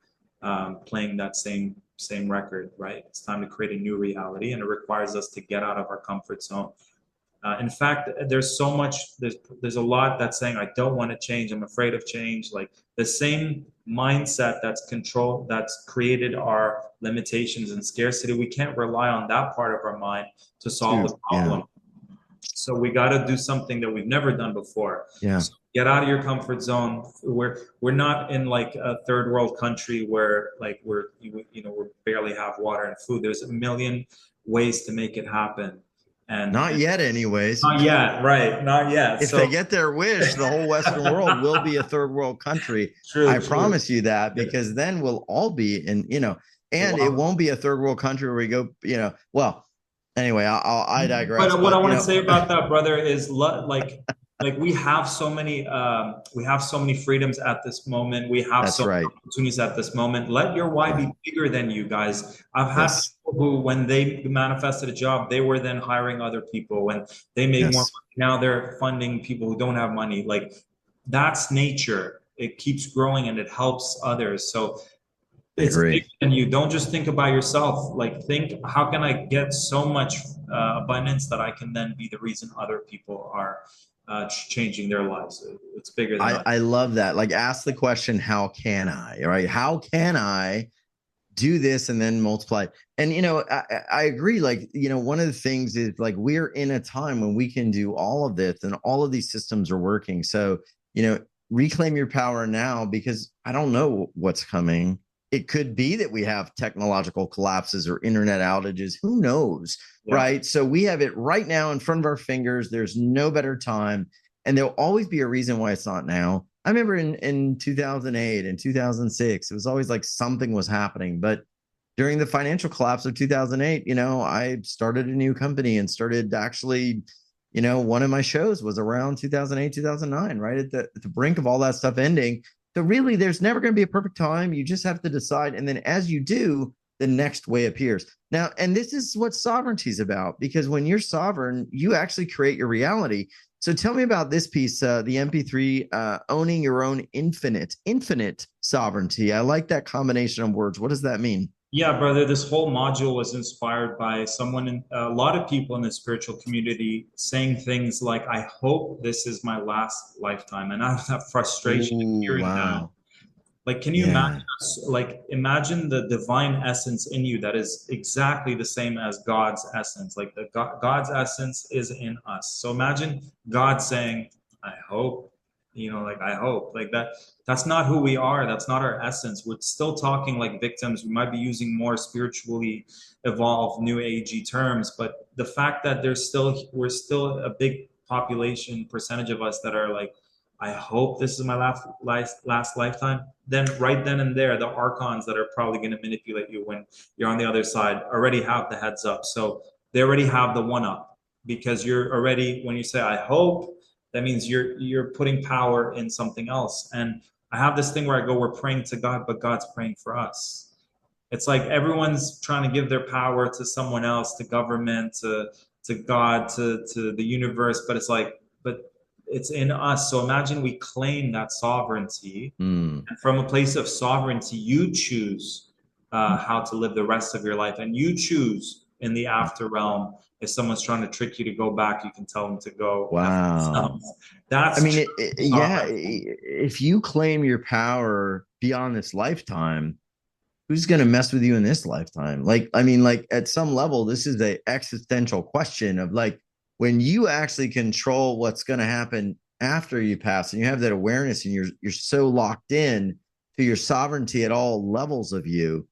S3: playing that same record, right? It's time to create a new reality, and it requires us to get out of our comfort zone. In fact, there's so much, there's a lot that's saying, I don't want to change, I'm afraid of change. Like the same mindset that's created our limitations and scarcity, we can't rely on that part of our mind to solve the problem. Yeah. So we got to do something that we've never done before.
S2: Yeah.
S3: So get out of your comfort zone. We're not in like a third world country where like we barely have water and food. There's a million ways to make it happen. And
S2: not yet, anyways.
S3: Not yet, right? Not yet.
S2: If they get their wish, the whole Western world will be a third world country. I promise you that, because then we'll all be in, and it won't be a third world country where we go, well, anyway, I digress.
S3: But what I want to say about that, brother, is like we have so many freedoms at this moment. We have so many opportunities at this moment. Let your why be bigger than you, guys. I've had people who, when they manifested a job, they were then hiring other people. When they made more money, now they're funding people who don't have money. Like, that's nature. It keeps growing and it helps others. So it's bigger than you. Don't just think about yourself. Like, think, how can I get so much abundance that I can then be the reason other people are changing their lives. It's bigger than
S2: I love that. Like, ask the question, how can I, right? How can I do this and then multiply? And, I agree. Like, one of the things is, like, we're in a time when we can do all of this and all of these systems are working. So, reclaim your power now, because I don't know what's coming. It could be that we have technological collapses or internet outages. Who knows? Yeah. Right. So we have it right now in front of our fingers. There's no better time. And there'll always be a reason why it's not now. I remember in 2008 and 2006, it was always like something was happening. But during the financial collapse of 2008, I started a new company and started actually, one of my shows was around 2008, 2009, right at the brink of all that stuff ending. So really, there's never going to be a perfect time. You just have to decide. And then as you do, the next way appears. Now, and this is what sovereignty is about, because when you're sovereign, you actually create your reality. So tell me about this piece, the MP3, owning your own infinite sovereignty. I like that combination of words. What does that mean?
S3: Yeah, brother, this whole module was inspired by a lot of people in the spiritual community saying things like, I hope this is my last lifetime. And I have that frustration of hearing that. Like, can you imagine the divine essence in you that is exactly the same as God's essence? Like, God's essence is in us. So imagine God saying, I hope. I hope, like that's not who we are. That's not our essence. We're still talking like victims. We might be using more spiritually evolved, new agey terms, but the fact that we're still a big population percentage of us that are like, I hope this is my last lifetime. Then right then and there, the archons that are probably going to manipulate you when you're on the other side already have the heads up. So they already have the one up, because you're already, when you say, I hope, that means you're putting power in something else. And I have this thing where I go, we're praying to God, but God's praying for us. It's like everyone's trying to give their power to someone else, to government, to God, to the universe, but it's in us. So imagine we claim that sovereignty. And from a place of sovereignty, you choose how to live the rest of your life, and you choose in the after realm. If someone's trying to trick you to go back, you can tell them to go.
S2: Wow.
S3: That's,
S2: if you claim your power beyond this lifetime, who's going to mess with you in this lifetime? Like at some level, this is an existential question of like, when you actually control what's going to happen after you pass, and you have that awareness, and you're so locked in to your sovereignty at all levels of you,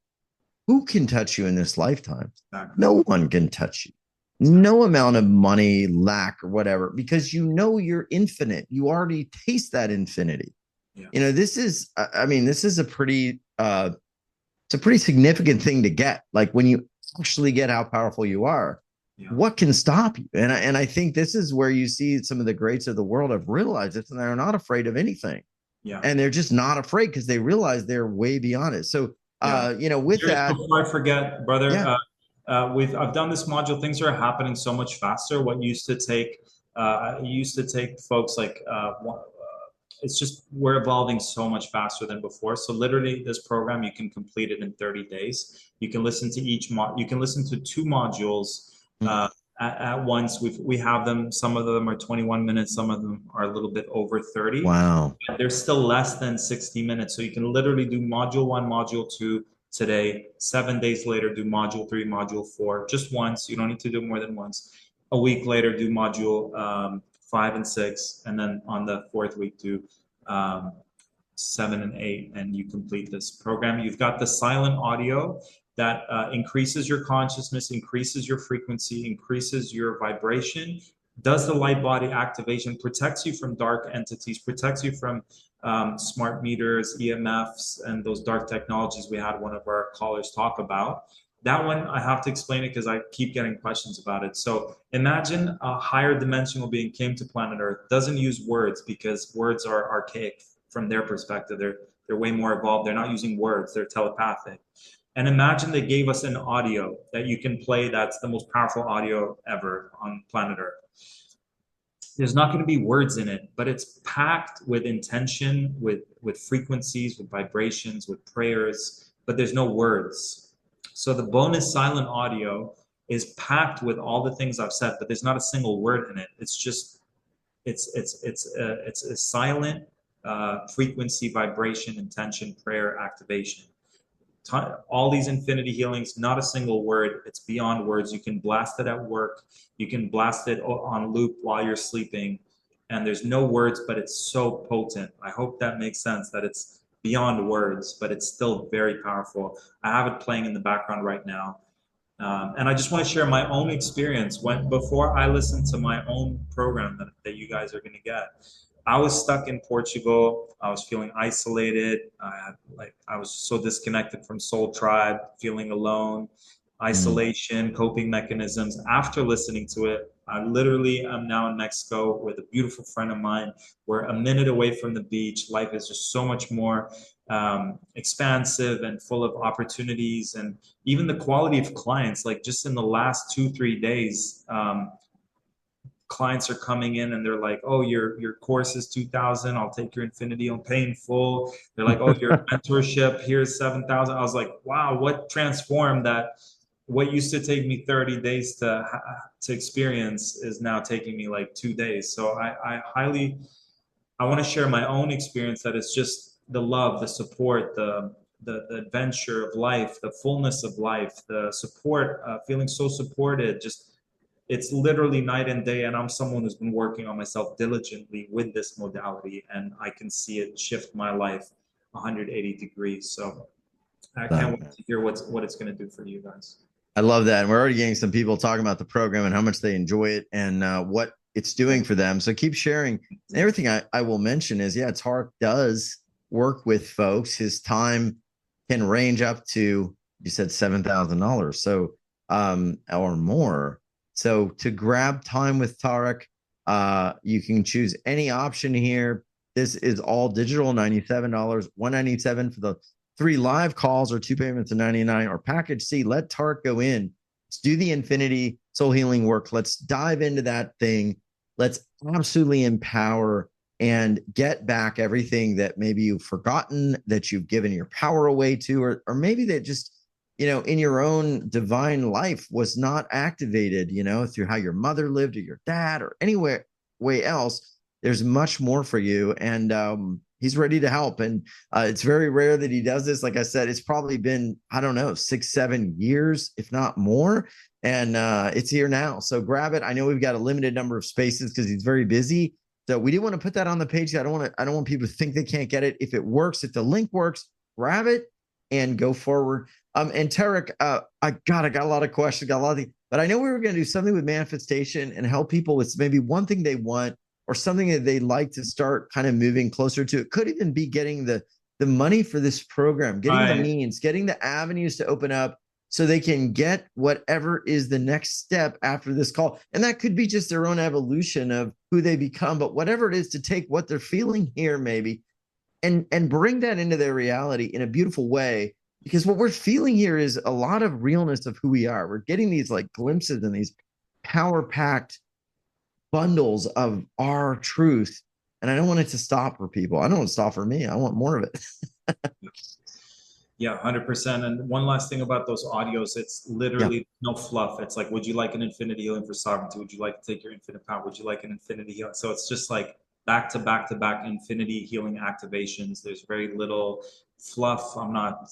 S2: who can touch you in this lifetime? Exactly. No one can touch you. No amount of money, lack, or whatever, because you're infinite. You already taste that infinity. Yeah. This is a pretty significant thing to get. Like, when you actually get how powerful you are, what can stop you? And I think this is where you see some of the greats of the world have realized this, and they're not afraid of anything. Yeah. And they're just not afraid because they realize they're way beyond it. So, with that,
S3: before I forget, brother, I've done this module. Things are happening so much faster. What used to take I used to take folks like, it's just, we're evolving so much faster than before. So literally this program, you can complete it in 30 days. You can listen to you can listen to 2 modules at once. We have them, some of them are 21 minutes, some of them are a little bit over 30.
S2: Wow.
S3: They're still less than 60 minutes. So you can literally do module 1, module 2 today, 7 days later, do module 3, module 4, just once. You don't need to do more than once. A week later, do module 5 and 6, and then on the 4th week, do 7 and 8, and you complete this program. You've got the silent audio that increases your consciousness, increases your frequency, increases your vibration, does the light body activation, protects you from dark entities, protects you from smart meters, EMFs, and those dark technologies we had one of our callers talk about. That one, I have to explain it because I keep getting questions about it. So imagine a higher dimensional being came to planet Earth, doesn't use words because words are archaic from their perspective. They're way more evolved. They're not using words, they're telepathic. And imagine they gave us an audio that you can play that's the most powerful audio ever on planet Earth. There's not going to be words in it, but it's packed with intention, with frequencies, with vibrations, with prayers, but there's no words. So the bonus silent audio is packed with all the things I've said, but there's not a single word in it. It's just, it's a silent frequency, vibration, intention, prayer, activation. All these infinity healings, not a single word. It's beyond words. You can blast it at work. You can blast it on loop while you're sleeping. And there's no words, but it's so potent. I hope that makes sense, that it's beyond words, but it's still very powerful. I have it playing in the background right now. And I just want to share my own experience. Before I listened to my own program that you guys are going to get, I was stuck in Portugal. I was feeling isolated. I was so disconnected from Soul Tribe, feeling alone, isolation, coping mechanisms. After listening to it, I literally am now in Mexico with a beautiful friend of mine. We're a minute away from the beach. Life is just so much more expansive and full of opportunities. And even the quality of clients, like just in the last 2-3 days, clients are coming in and they're like, oh, your course is 2,000. I'll take your infinity. I'll pay in full. They're like, oh, your mentorship, here's 7,000. I was like, wow, what transformed that? What used to take me 30 days to experience is now taking me like 2 days. So I want to share my own experience, that it's just the love, the support, the adventure of life, the fullness of life, the support, feeling so supported, just, it's literally night and day. And I'm someone who's been working on myself diligently with this modality, and I can see it shift my life 180 degrees. So I can't wait to hear what it's going to do for you guys.
S2: I love that. And we're already getting some people talking about the program and how much they enjoy it and what it's doing for them. So keep sharing. And everything I will mention is, yeah, Tarek does work with folks. His time can range up to, you said $7,000. So, or more. So to grab time with Tarek, you can choose any option here. This is all digital, $97, $197 for the 3 live calls, or 2 payments of $99, or package C. Let Tarek go in. Let's do the infinity soul healing work. Let's dive into that thing. Let's absolutely empower and get back everything that maybe you've forgotten, that you've given your power away to, or maybe that just, in your own divine life was not activated, through how your mother lived, or your dad, or anywhere way else. There's much more for you. And he's ready to help. And it's very rare that he does this. Like I said, it's probably been, 6-7 years, if not more. And it's here now. So grab it. I know we've got a limited number of spaces because he's very busy. So we do want to put that on the page. I don't want people to think they can't get it. If it works, if the link works, grab it and go forward. And Tarek, I got a lot of questions, got a lot of things, but I know we were going to do something with manifestation and help people with maybe one thing they want, or something that they like to start kind of moving closer to. It could even be getting the money for this program, getting the means, getting the avenues to open up so they can get whatever is the next step after this call. And that could be just their own evolution of who they become, but whatever it is, to take what they're feeling here maybe and bring that into their reality in a beautiful way. Because what we're feeling here is a lot of realness of who we are. We're getting these like glimpses and these power-packed bundles of our truth. And I don't want it to stop for people. I don't want it to stop for me. I want more of it.
S3: Yeah, 100%. And one last thing about those audios, it's literally no fluff. It's like, would you like an infinity healing for sovereignty? Would you like to take your infinite power? Would you like an infinity healing? So it's just like back to back to back infinity healing activations. There's very little fluff. I'm not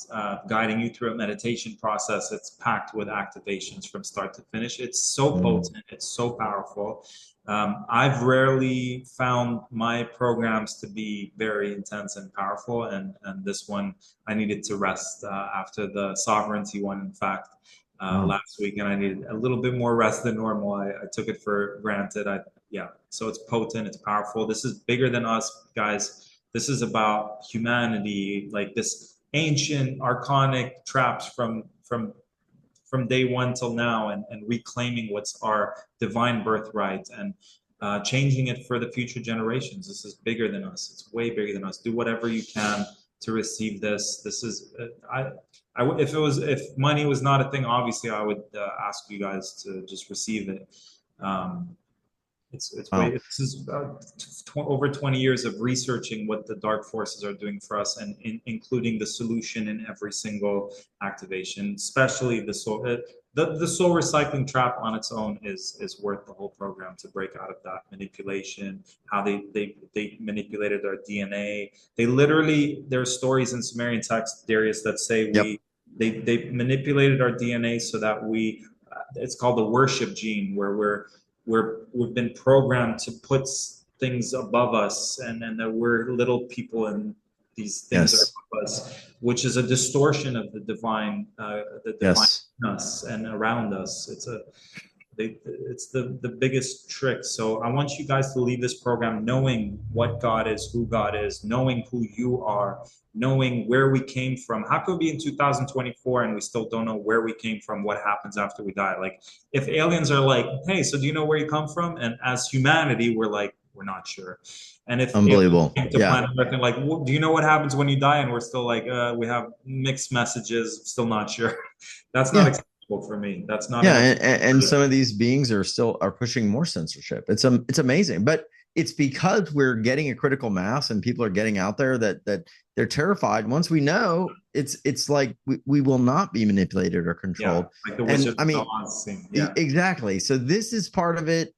S3: guiding you through a meditation process. It's packed with activations from start to finish. It's so potent. It's so powerful. I've rarely found my programs to be very intense and powerful, and this one I needed to rest after the sovereignty one. In fact, last week, and I needed a little bit more rest than normal. I took it for granted. So it's potent, it's powerful. This is bigger than us, guys. This is about humanity, like this ancient archonic traps from day one till now, and reclaiming what's our divine birthright, and changing it for the future generations. This is bigger than us. It's way bigger than us. Do whatever you can to receive this. This is if money was not a thing, obviously I would ask you guys to just receive it. This is over 20 years of researching what the dark forces are doing for us, and including the solution in every single activation, especially the soul. The soul recycling trap on its own is worth the whole program to break out of that manipulation. How they manipulated our DNA. They literally, there are stories in Sumerian text, Darius, that say they manipulated our DNA so that it's called the worship gene, where we've been programmed to put things above us, and that we're little people and these things are above us, which is a distortion of the divine, in us and around us. It's the biggest trick. So I want you guys to leave this program knowing what God is, who God is, knowing who you are, knowing where we came from. How could we be in 2024 and we still don't know where we came from, what happens after we die? Like, if aliens are like, hey, so do you know where you come from? And as humanity, we're like, we're not sure. And if
S2: unbelievable,
S3: planet Earth and like, do you know what happens when you die? And we're still like, we have mixed messages, still not sure. That's not acceptable for me. That's not.
S2: And some of these beings are pushing more censorship. It's amazing, but it's because we're getting a critical mass and people are getting out there that they're terrified. Once we know, it's like we will not be manipulated or controlled.
S3: Like the wizard.
S2: And I mean, exactly. So this is part of it.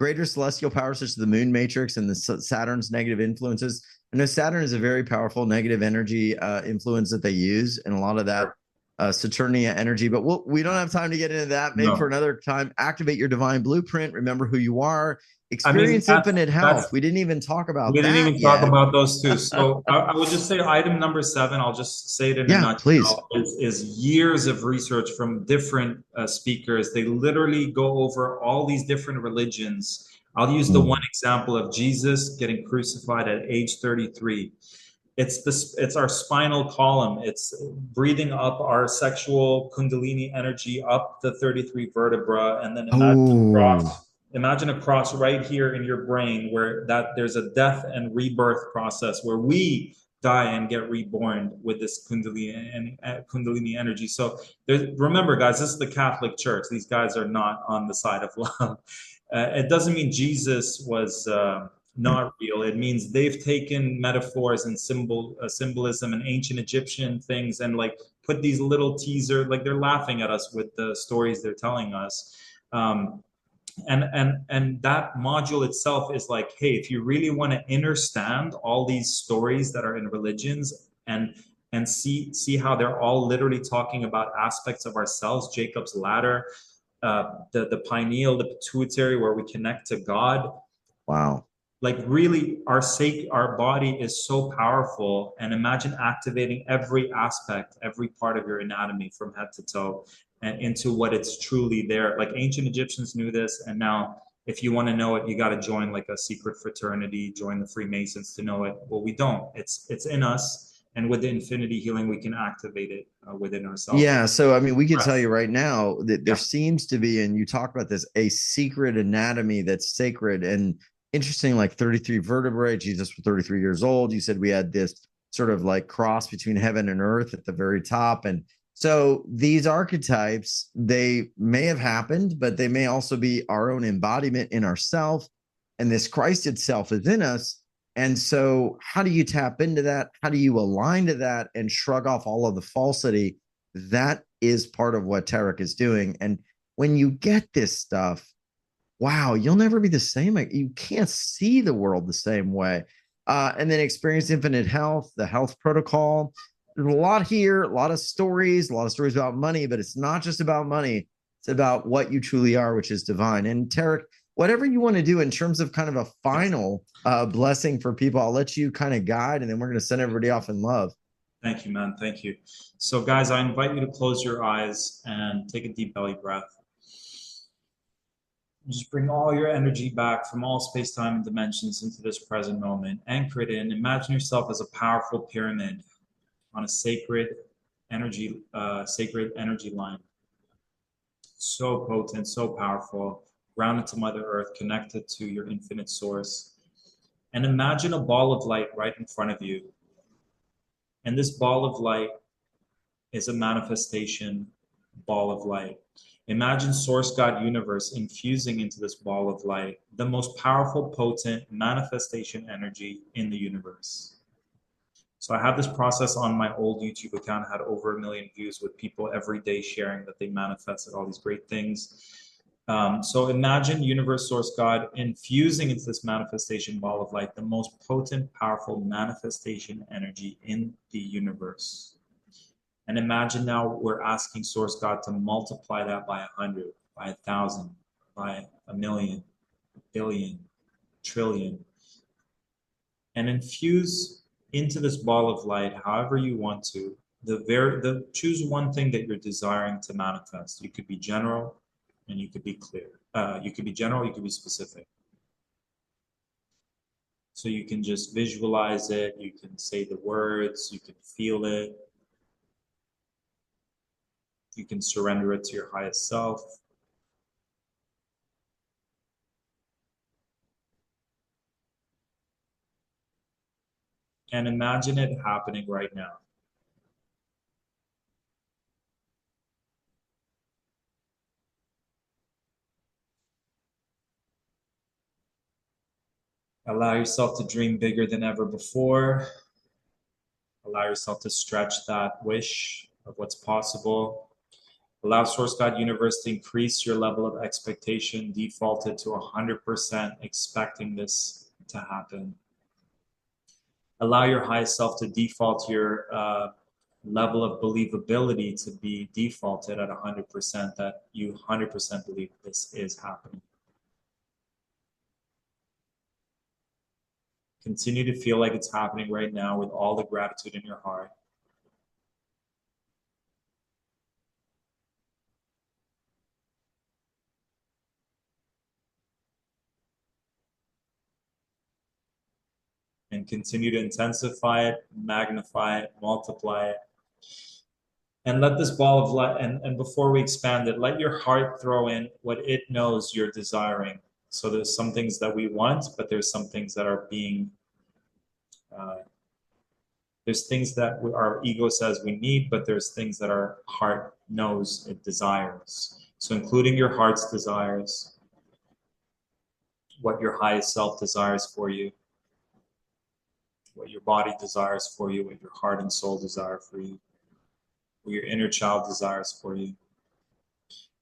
S2: Greater celestial powers such as the moon matrix and the Saturn's negative influences. I know Saturn is a very powerful negative energy influence that they use, and a lot of that Saturnia energy, but we don't have time to get into that. Maybe for another time. Activate your divine blueprint. Remember who you are. Experience infinite health. We didn't even talk about that. We didn't even
S3: talk about those two. So I would just say item number 7, I'll just say it in a nutshell, is years of research from different speakers. They literally go over all these different religions. I'll use the one example of Jesus getting crucified at age 33. It's our spinal column. It's breathing up our sexual kundalini energy up the 33 vertebra, and then imagine a cross right here in your brain, where there's a death and rebirth process where we die and get reborn with this kundalini energy. So remember, guys, this is the Catholic Church. These guys are not on the side of love. It doesn't mean Jesus was not real. It means they've taken metaphors and symbolism and ancient Egyptian things and like put these little teaser, like they're laughing at us with the stories they're telling us. And that module itself is like, hey, if you really want to understand all these stories that are in religions and see how they're all literally talking about aspects of ourselves, Jacob's ladder, the pineal, the pituitary, where we connect to God.
S2: Wow.
S3: Like really, our body is so powerful, and imagine activating every aspect, every part of your anatomy from head to toe, and into what it's truly there. Like ancient Egyptians knew this, and now if you want to know it, you got to join like a secret fraternity, join the Freemasons to know it. Well, we don't. It's in us, and with the infinity healing, we can activate it within ourselves.
S2: Yeah. So I mean, we can tell you right now that there seems to be, and you talk about this, a secret anatomy that's sacred and interesting, like 33 vertebrae. Jesus was 33 years old. You said we had this sort of like cross between heaven and earth at the very top, and So these archetypes, they may have happened, but they may also be our own embodiment in ourself. And this Christ itself is in us. And so how do you tap into that? How do you align to that and shrug off all of the falsity? That is part of what Tarek is doing. And when you get this stuff, wow, you'll never be the same. You can't see the world the same way. And then experience infinite health, the health protocol. There's a lot here, a lot of stories about money, but it's not just about money. It's about what you truly are, which is divine. And Tarek, whatever you want to do in terms of kind of a final blessing for people, I'll let you kind of guide, and then we're going to send everybody off in love.
S3: Thank you, man. Thank you. So guys, I invite you to close your eyes and take a deep belly breath. Just bring all your energy back from all space-time and dimensions into this present moment. Anchor it in. Imagine yourself as a powerful pyramid on a sacred energy line. So potent, so powerful, grounded to Mother Earth, connected to your infinite source. And imagine a ball of light right in front of you. And this ball of light is a manifestation ball of light. Imagine Source God Universe infusing into this ball of light the most powerful, potent manifestation energy in the universe. So I have this process on my old YouTube account. I had over 1 million views with people every day sharing that they manifested all these great things. So imagine Universe, Source God infusing into this manifestation ball of light the most potent, powerful manifestation energy in the universe. And imagine now we're asking Source God to multiply that by 100, by 1,000, by 1,000,000, 1,000,000,000, trillion, and infuse into this ball of light however you want to. Choose one thing that you're desiring to manifest. You could be general, and you could be clear. You could be general, you could be specific. So you can just visualize it. You can say the words. You can feel it. You can surrender it to your highest self. And imagine it happening right now. Allow yourself to dream bigger than ever before. Allow yourself to stretch that wish of what's possible. Allow Source God Universe to increase your level of expectation, default it to 100% expecting this to happen. Allow your highest self to default your level of believability to be defaulted at 100%, that you 100% believe this is happening. Continue to feel like it's happening right now with all the gratitude in your heart. And continue to intensify it, magnify it, multiply it. And let this ball of light, and before we expand it, let your heart throw in what it knows you're desiring. So there's some things that we want, but there's some things that are being, there's things that our ego says we need, but there's things that our heart knows it desires. So including your heart's desires, what your highest self desires for you, what your body desires for you, what your heart and soul desire for you, what your inner child desires for you.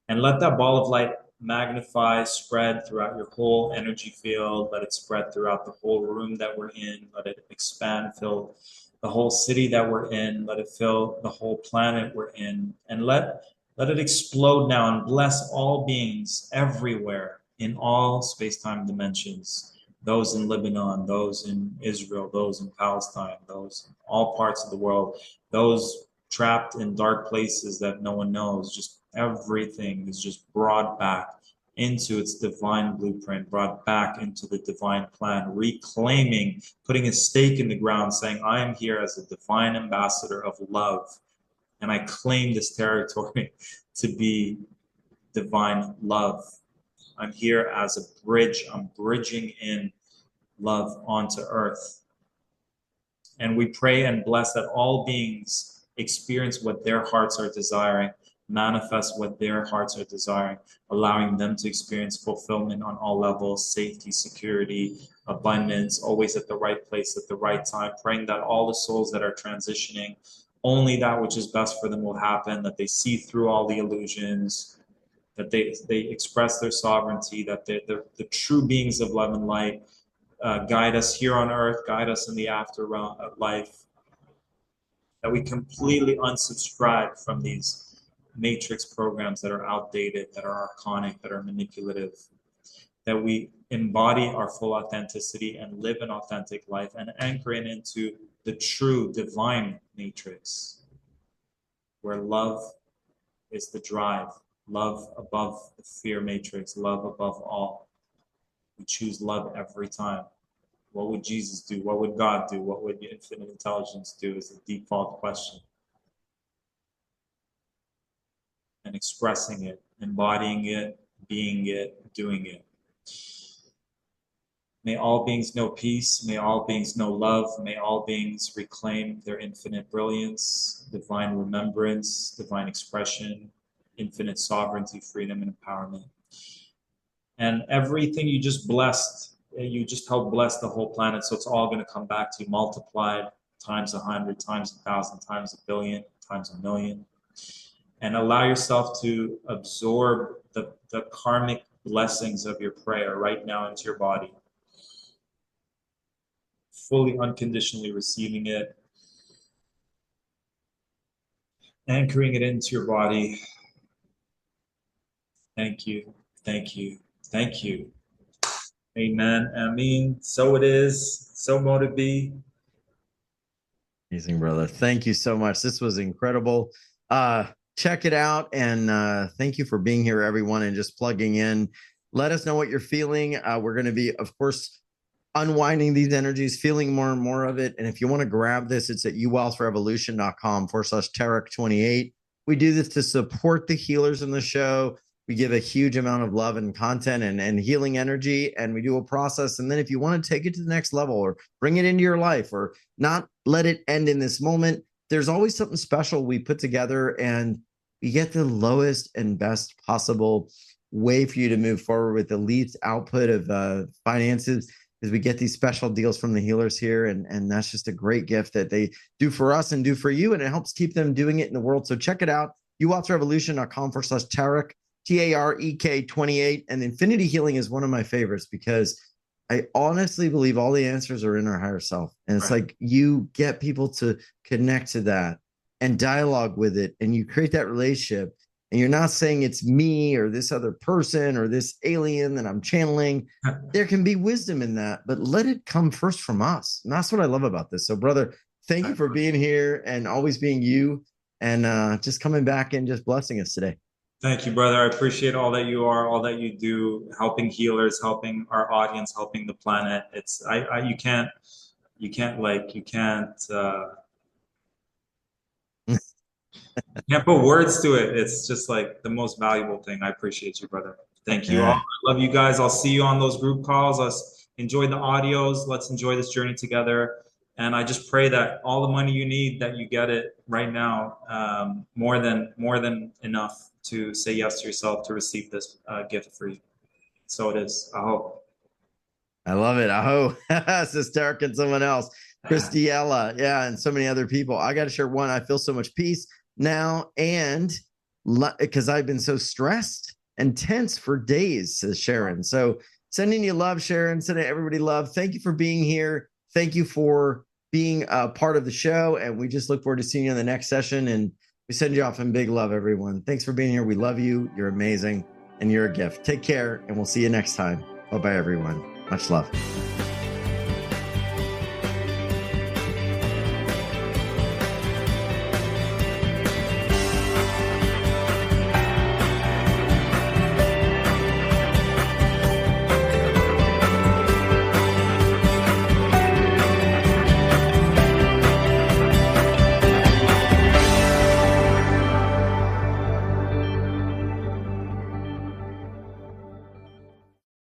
S3: And let that ball of light magnify, spread throughout your whole energy field. Let it spread throughout the whole room that we're in. Let it expand, fill the whole city that we're in. Let it fill the whole planet we're in. And let it explode now and bless all beings everywhere in all space-time dimensions. Those in Lebanon, those in Israel, those in Palestine, those in all parts of the world, those trapped in dark places that no one knows. Just everything is just brought back into its divine blueprint, brought back into the divine plan, reclaiming, putting a stake in the ground, saying, I am here as a divine ambassador of love, and I claim this territory to be divine love. I'm here as a bridge. I'm bridging in love onto earth. And we pray and bless that all beings experience what their hearts are desiring, manifest what their hearts are desiring, allowing them to experience fulfillment on all levels, safety, security, abundance, always at the right place at the right time, praying that all the souls that are transitioning, only that which is best for them will happen, that they see through all the illusions, that they express their sovereignty, that the true beings of love and light guide us here on earth, guide us in the afterlife, that we completely unsubscribe from these matrix programs that are outdated, that are archonic, that are manipulative, that we embody our full authenticity and live an authentic life and anchor it into the true divine matrix, where love is the drive, love above the fear matrix, love above all. We choose love every time. What would Jesus do? What would God do? What would infinite intelligence do is the default question. And expressing it, embodying it, being it, doing it. May all beings know peace. May all beings know love. May all beings reclaim their infinite brilliance, divine remembrance, divine expression, infinite sovereignty, freedom, and empowerment. And everything you just blessed, you just helped bless the whole planet. So it's all going to come back to you multiplied times 100, times 1,000, times 1,000,000,000, times 1,000,000. And allow yourself to absorb the karmic blessings of your prayer right now into your body. Fully unconditionally receiving it. Anchoring it into your body. Thank you. Thank you. Thank you. Amen. Amen. So it is. So mote it be.
S2: Amazing, brother. Thank you so much. This was incredible. Check it out. And thank you for being here, everyone, and just plugging in. Let us know what you're feeling. We're going to be, of course, unwinding these energies, feeling more and more of it. And if you want to grab this, it's at uwealthrevolution.com/Tarek28. We do this to support the healers in the show. We give a huge amount of love and content and healing energy, and we do a process. And then if you want to take it to the next level or bring it into your life or not let it end in this moment, there's always something special we put together, and you get the lowest and best possible way for you to move forward with the least output of finances. Is we get these special deals from the healers here, and that's just a great gift that they do for us and do for you, and it helps keep them doing it in the world. So check it out, uwealthrevolution.com/Tarek, Tarek 28. And infinity healing is one of my favorites because I honestly believe all the answers are in our higher self. And it's like you get people to connect to that and dialogue with it, and you create that relationship. And you're not saying it's me or this other person or this alien that I'm channeling. There can be wisdom in that, but let it come first from us. And that's what I love about this. So, brother, thank you for being here and always being you, and just coming back and just blessing us today.
S3: Thank you, brother. I appreciate all that you are, all that you do, helping healers, helping our audience, helping the planet. It's you can't put words to it. It's just like the most valuable thing. I appreciate you, brother. Thank you all. I love you guys. I'll see you on those group calls. Let's enjoy the audios. Let's enjoy this journey together. And I just pray that all the money you need, that you get it right now, more than enough to say yes to yourself to receive this gift for you. So it is. I hope.
S2: I love it. I hope. Says Tarek and someone else. Christiella, yeah, and so many other people. I got to share one. I feel so much peace now, and because I've been so stressed and tense for days, says Sharon. So sending you love, Sharon. Sending everybody love. Thank you for being here. Thank you for being a part of the show, and we just look forward to seeing you in the next session. And we send you off in big love, everyone. Thanks for being here. We love you. You're amazing, and you're a gift. Take care, and we'll see you next time. Bye-bye, everyone. Much love.